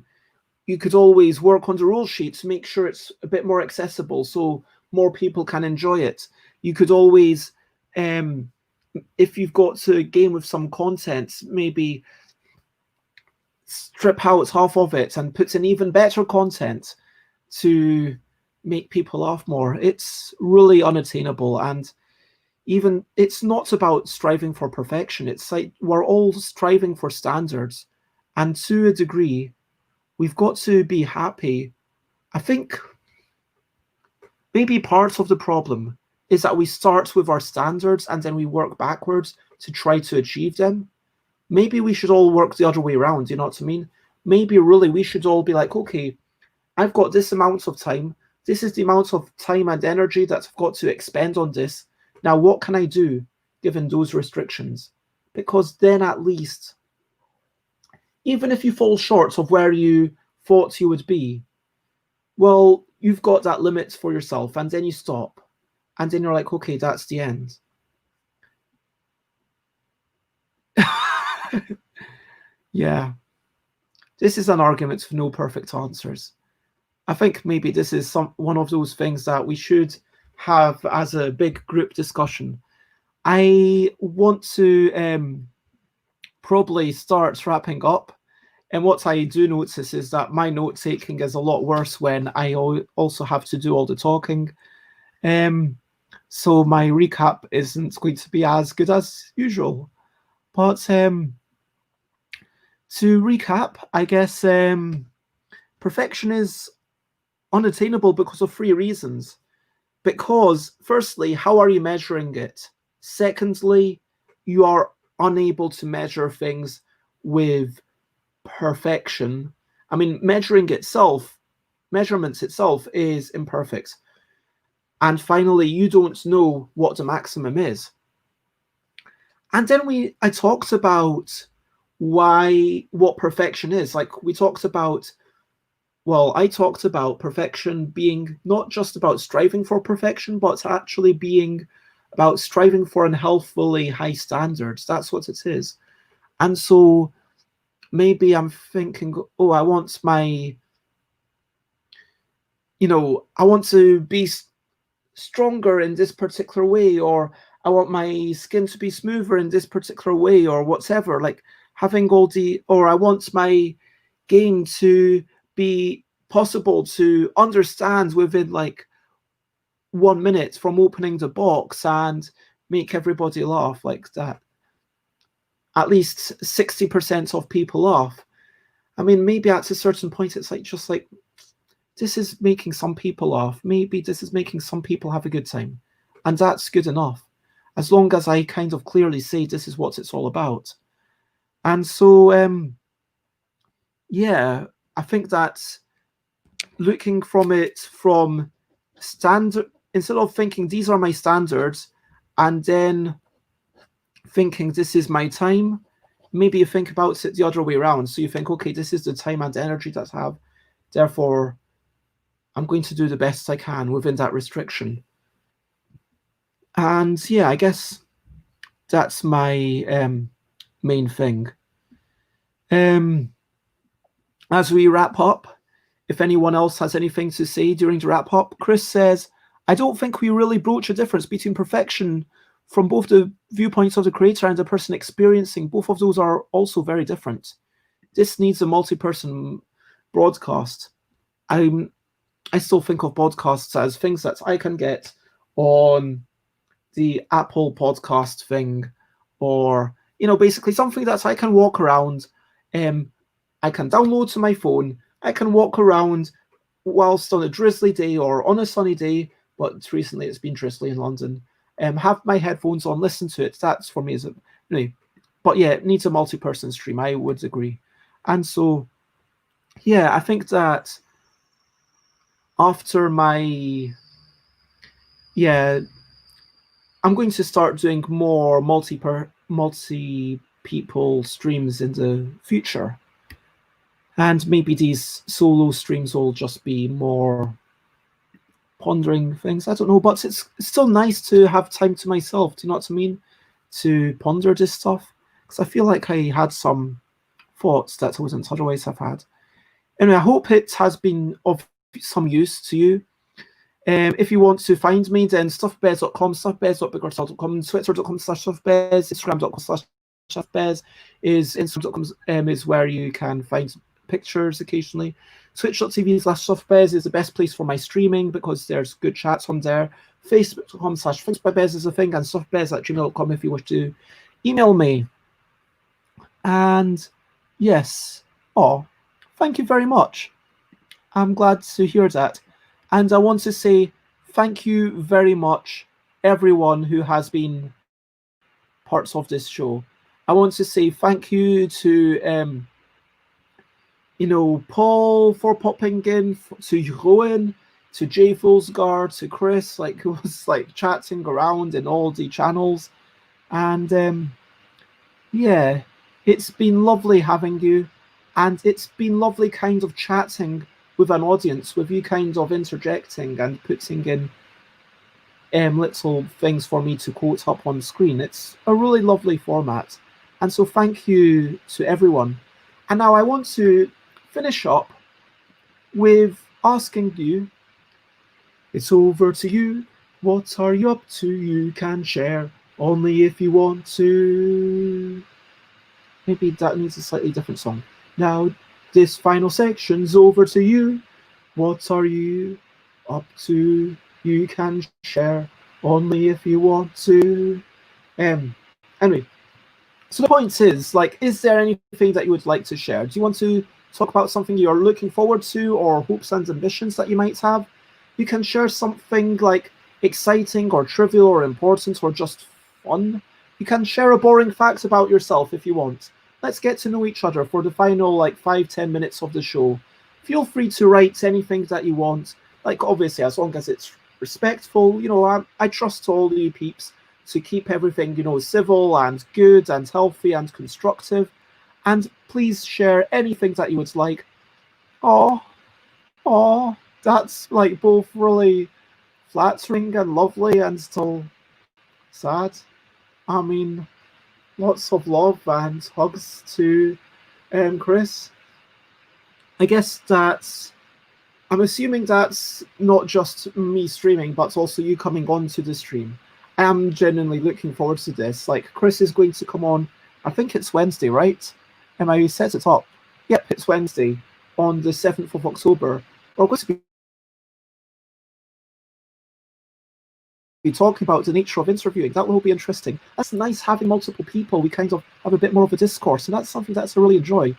You could always work on the rule sheet to make sure it's a bit more accessible so more people can enjoy it. You could always, if you've got a game with some content, maybe strip out half of it and put in even better content to make people laugh more. It's really unattainable. And even, it's not about striving for perfection. It's like we're all striving for standards. And to a degree, we've got to be happy. I think maybe part of the problem is that we start with our standards and then we work backwards to try to achieve them. Maybe we should all work the other way around, you know what I mean? Maybe really we should all be like, okay, I've got this amount of time. This is the amount of time and energy that I've got to expend on this. Now, what can I do given those restrictions? Because then at least, even if you fall short of where you thought you would be, well, you've got that limit for yourself, and then you stop. And then you're like, okay, that's the end. Yeah. This is an argument for no perfect answers. I think maybe this is one of those things that we should have as a big group discussion. I want to probably start wrapping up. And what I do notice is that my note taking is a lot worse when I also have to do all the talking. So my recap isn't going to be as good as usual. But to recap, I guess perfection is unattainable because of three reasons. Because, firstly, how are you measuring it? Secondly, you are unable to measure things with perfection. I mean, measurements itself is imperfect. And finally, you don't know what the maximum is. And then I talked about what perfection is. Like I talked about perfection being not just about striving for perfection, but actually being about striving for unhealthily high standards. That's what it is. And so maybe I'm thinking, oh, I want to be stronger in this particular way, or I want my skin to be smoother in this particular way, or whatever. Like having or I want my game to be possible to understand within like 1 minute from opening the box and make everybody laugh like that. At least 60% of people laugh. I mean, maybe at a certain point, it's like just like, this is making some people laugh. Maybe this is making some people have a good time. And that's good enough. As long as I kind of clearly say this is what it's all about. And so, yeah, I think that looking from it from standard, instead of thinking these are my standards, and then thinking this is my time, maybe you think about it the other way around. So you think, okay, this is the time and energy that I have. Therefore, I'm going to do the best I can within that restriction. And yeah, I guess that's my main thing. As we wrap up, if anyone else has anything to say during the wrap up, Chris says, I don't think we really broach a difference between perfection from both the viewpoints of the creator and the person experiencing. Both of those are also very different. This needs a multi-person broadcast. I still think of podcasts as things that I can get on the Apple podcast thing, or, basically something that I can walk around. I can download to my phone. I can walk around whilst on a drizzly day or on a sunny day, but recently it's been drizzly in London. Have my headphones on, listen to it. That's for me, but yeah, it needs a multi-person stream. I would agree. And so, yeah, I think that after I'm going to start doing more multi-people streams in the future. And maybe these solo streams will just be more pondering things. I don't know, but it's still nice to have time to myself. Do you know what I mean? To ponder this stuff. Because I feel like I had some thoughts that I wouldn't otherwise have had. Anyway, I hope it has been of some use to you. If you want to find me, then stuffbez.com, stuffbez.biggertell.com, twitter.com/stuffbez, instagram.com/stuffbez, instagram.com is where you can find pictures occasionally. Twitch.tv/stuffbez is the best place for my streaming because there's good chats on there. Facebook.com/thingsbybez is a thing, and stuffbez@gmail.com if you wish to email me. And yes, thank you very much. I'm glad to hear that. And I want to say thank you very much, everyone who has been parts of this show. I want to say thank you to Paul for popping in, to Rowan, to Jay Fulsgaard, to Chris, like who was like chatting around in all the channels. And yeah, it's been lovely having you, and it's been lovely kind of chatting with an audience, with you kind of interjecting and putting in little things for me to quote up on screen. It's a really lovely format. And so thank you to everyone. And now I want to finish up with asking you, it's over to you. What are you up to? You can share only if you want to. Maybe that needs a slightly different song. Now, this final section's over to you. What are you up to? You can share only if you want to. Anyway, so the point is, like, is there anything that you would like to share? Do you want to talk about something you're looking forward to, or hopes and ambitions that you might have? You can share something like exciting or trivial or important or just fun. You can share a boring fact about yourself if you want. Let's get to know each other for the final like 5-10 minutes of the show. Feel free to write anything that you want. Like obviously, as long as it's respectful, I trust all you peeps to keep everything, civil and good and healthy and constructive. And please share anything that you would like. Oh, oh, that's like both really flattering and lovely and still sad. I mean, lots of love and hugs to Chris. I guess I'm assuming that's not just me streaming, but also you coming on to the stream. I am genuinely looking forward to this. Like, Chris is going to come on, I think it's Wednesday, right? I set it up. Yep, it's Wednesday on the 7th of October. We're going to be talking about the nature of interviewing. That will be interesting. That's nice having multiple people. We kind of have a bit more of a discourse, and that's something that's I really enjoy.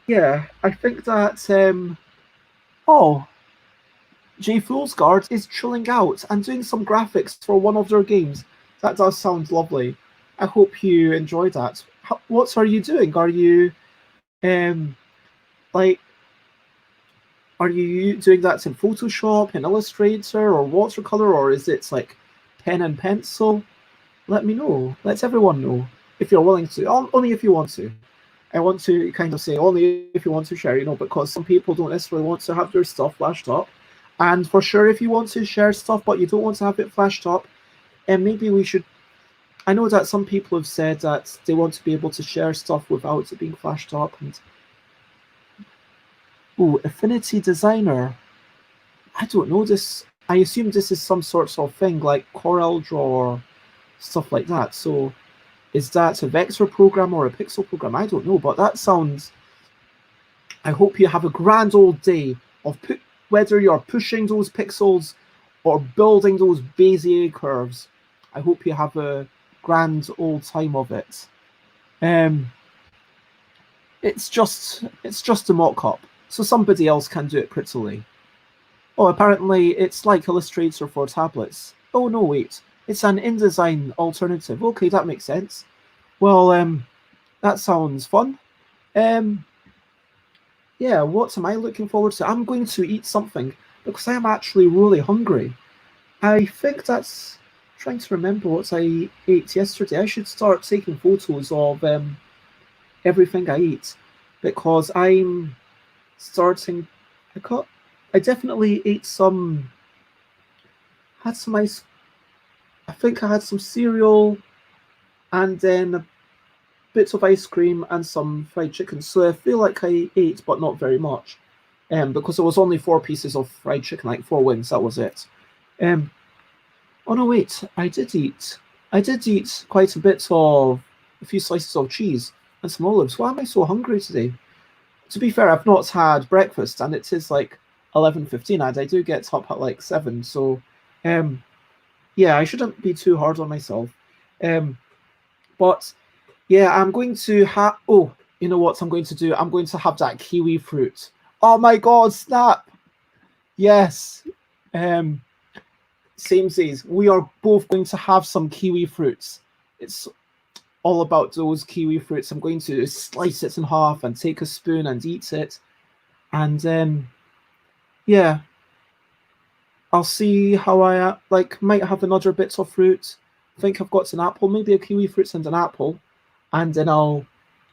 Yeah, I think that Jay Foolsguard is chilling out and doing some graphics for one of their games. That does sound lovely. I hope you enjoy that. What are you doing? Are you like, are you doing that in Photoshop, in Illustrator, or watercolor, or is it like pen and pencil? Let me know. Let everyone know if you're willing to. Only if you want to. I want to kind of say only if you want to share, because some people don't necessarily want to have their stuff flashed up. And for sure, if you want to share stuff but you don't want to have it flashed up, and maybe we should. I know that some people have said that they want to be able to share stuff without it being flashed up. And Affinity Designer. I don't know this. I assume this is some sort of thing like CorelDRAW or stuff like that. So is that a vector program or a pixel program? I don't know, but that sounds. I hope you have a grand old day of whether you're pushing those pixels or building those Bezier curves. I hope you have a grand old time of it. It's just a mock-up, so somebody else can do it prettily. Oh, apparently it's like Illustrator for tablets. Oh no, wait, it's an InDesign alternative. Okay, that makes sense. Well, that sounds fun. Yeah, what am I looking forward to? I'm going to eat something because I am actually really hungry. I think that's trying to remember what I ate yesterday. I should start taking photos of everything I eat because I'm starting. I definitely ate some. Had some ice. I think I had some cereal, and then a bit of ice cream and some fried chicken. So I feel like I ate, but not very much. Because it was only 4 pieces of fried chicken, like 4 wings. That was it. Oh no, wait! I did eat. I did eat quite a bit of a few slices of cheese and some olives. Why am I so hungry today? To be fair, I've not had breakfast, and it is like 11:15, and I do get up at like 7. So, yeah, I shouldn't be too hard on myself. But yeah, I'm going to have. Oh, you know what I'm going to do? I'm going to have that kiwi fruit. Oh my God! Snap! Yes. Samesies. We are both going to have some kiwi fruits. all about those kiwi fruits. I'm going to slice it in half and take a spoon and eat it. And yeah, I'll see how I like. Might have another bit of fruit. I think I've got an apple, maybe a kiwi fruit and an apple, and then I'll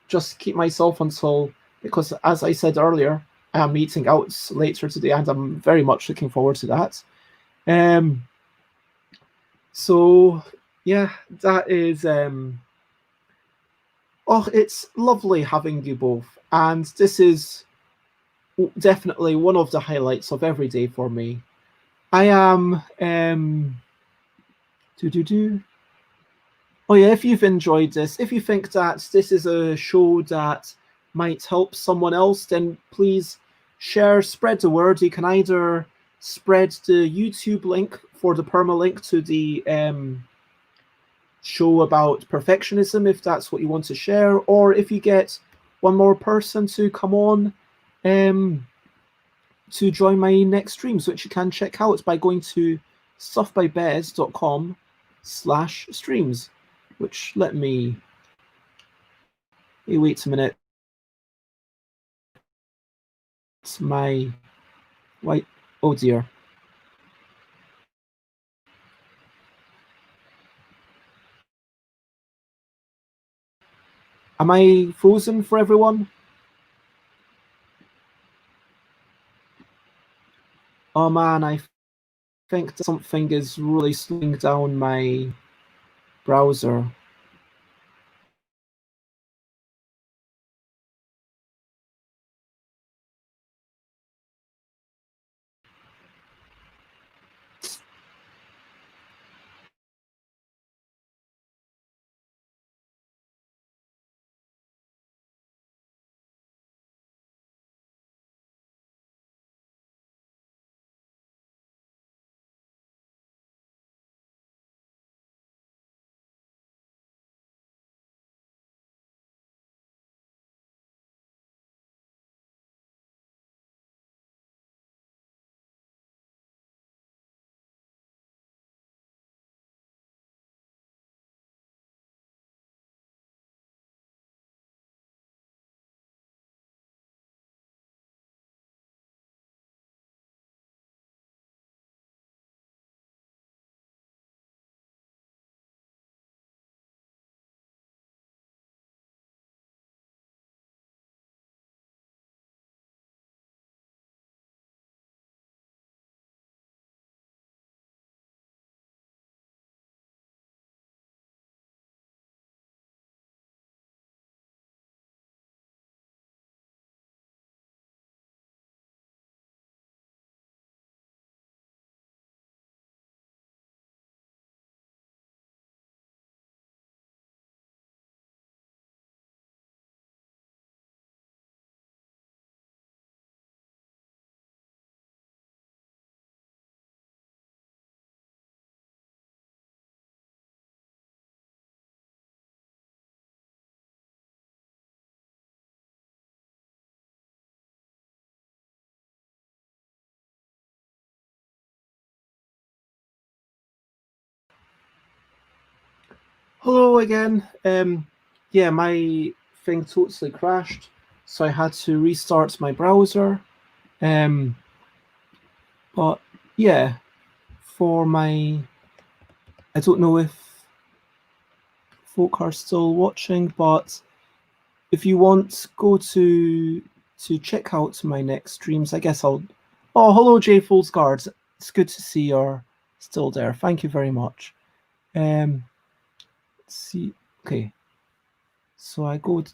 just keep myself until, because as I said earlier, I am eating out later today, and I'm very much looking forward to that. Um, so yeah, that is oh, it's lovely having you both, and this is definitely one of the highlights of every day for me. I am do do do. Oh yeah, if you've enjoyed this, if you think that this is a show that might help someone else, then please share, spread the word. You can either spread the YouTube link for the permalink to the show about perfectionism if that's what you want to share, or if you get one more person to come on to join my next streams, which you can check out by going to stuffbybez.com/streams, which let me wait a minute. It's my white, oh dear. Am I frozen for everyone? Oh man, I think something is really slowing down my browser. Hello again. Yeah, my thing totally crashed, so I had to restart my browser. But yeah, for my, I don't know if folk are still watching, but if you want, go to check out my next streams. I guess I'll. Oh, hello, Jay Folsgard. It's good to see you're still there. Thank you very much. Let's see. Okay, so I go to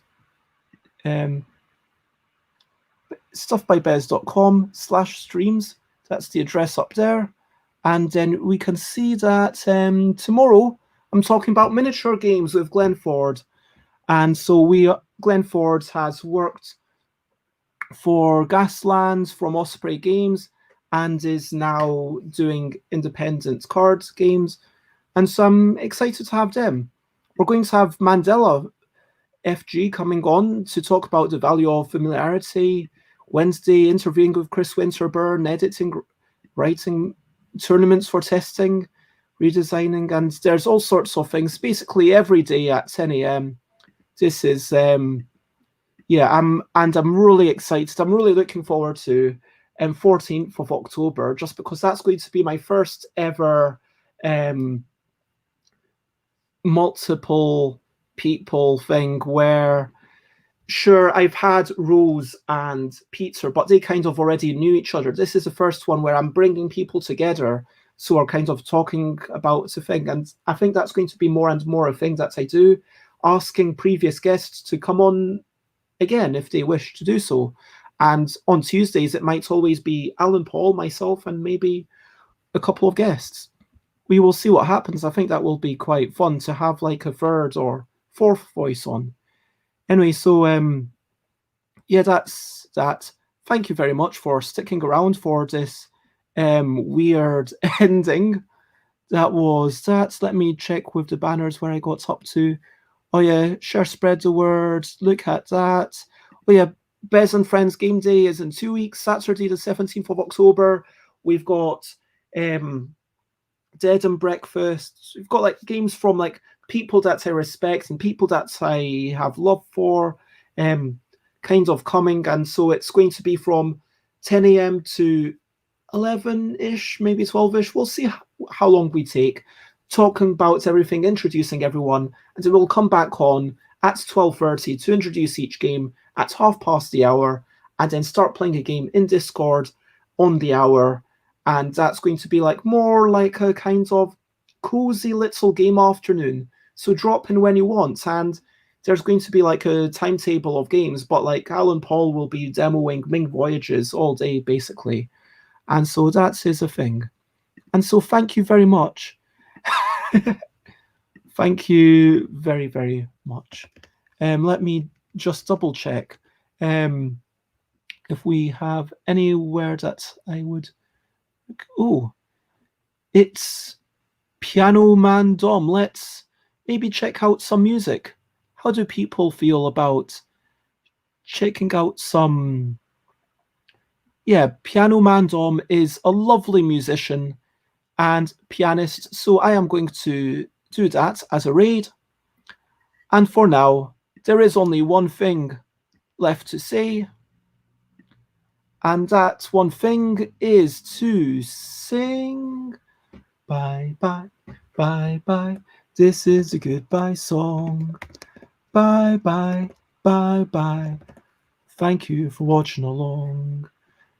stuffbybez.com/streams. That's the address up there. And then we can see that tomorrow I'm talking about miniature games with Glenn Ford. And so Glenn Ford has worked for Gaslands from Osprey Games and is now doing independent cards games. And so I'm excited to have them. We're going to have Mandela FG coming on to talk about the value of familiarity. Wednesday, interviewing with Chris Winterburn, editing, writing tournaments for testing. redesigning, and there's all sorts of things. Basically, every day at 10 a.m. This is yeah, I'm really excited. I'm really looking forward to 14th of October, just because that's going to be my first ever um multiple people thing where sure I've had Rose and Peter, but they kind of already knew each other. This is the first one where I'm bringing people together, so we're kind of talking about the thing, and I think that's going to be more and more a thing that I do, asking previous guests to come on again if they wish to do so. And on Tuesdays, it might always be Alan Paul, myself, and maybe a couple of guests. We will see what happens. I think that will be quite fun to have like a third or fourth voice on. Anyway, so yeah, that's that. Thank you very much for sticking around for this weird ending. That was that. Let me check with the banners where I got up to. Oh yeah, share, spread the word. Look at that. Oh yeah, Bez and Friends Game Day is in 2 weeks, Saturday the 17th of October. We've got Dead and Breakfast. We've got like games from like people that I respect and people that I have love for, kind of coming. And so it's going to be from 10 a.m. to 11-ish, maybe 12-ish. We'll see how long we take talking about everything, introducing everyone, and then we'll come back on at 12:30 to introduce each game at half past the hour, and then start playing a game in Discord on the hour. And that's going to be like more like a kind of cozy little game afternoon. So drop in when you want, and there's going to be like a timetable of games, but like Alan Paul will be demoing Ming Voyages all day basically. And so that is a thing. And so thank you very much. Thank you very, very much. Let me just double check if we have anywhere that I would. Oh, it's Piano Man Dom. Let's maybe check out some music. How do people feel about checking out some? Yeah, Piano Man Dom is a lovely musician and pianist, so I am going to do that as a raid. And for now, there is only one thing left to say, and that one thing is to sing bye bye, bye bye. This is a goodbye song. Bye bye, bye bye. Thank you for watching along.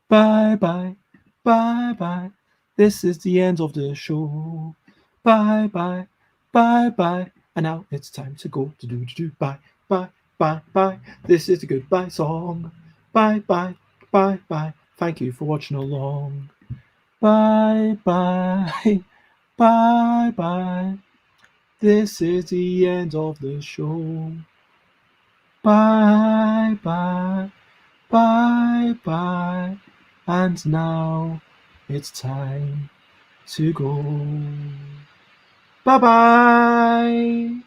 Bye bye, bye bye. This is the end of the show. Bye bye, bye bye. And now it's time to go to do bye bye bye bye. This is the goodbye song. Bye bye, bye bye. Thank you for watching along. Bye bye, bye bye. This is the end of the show. Bye bye, bye bye. And now it's time to go. Bye bye.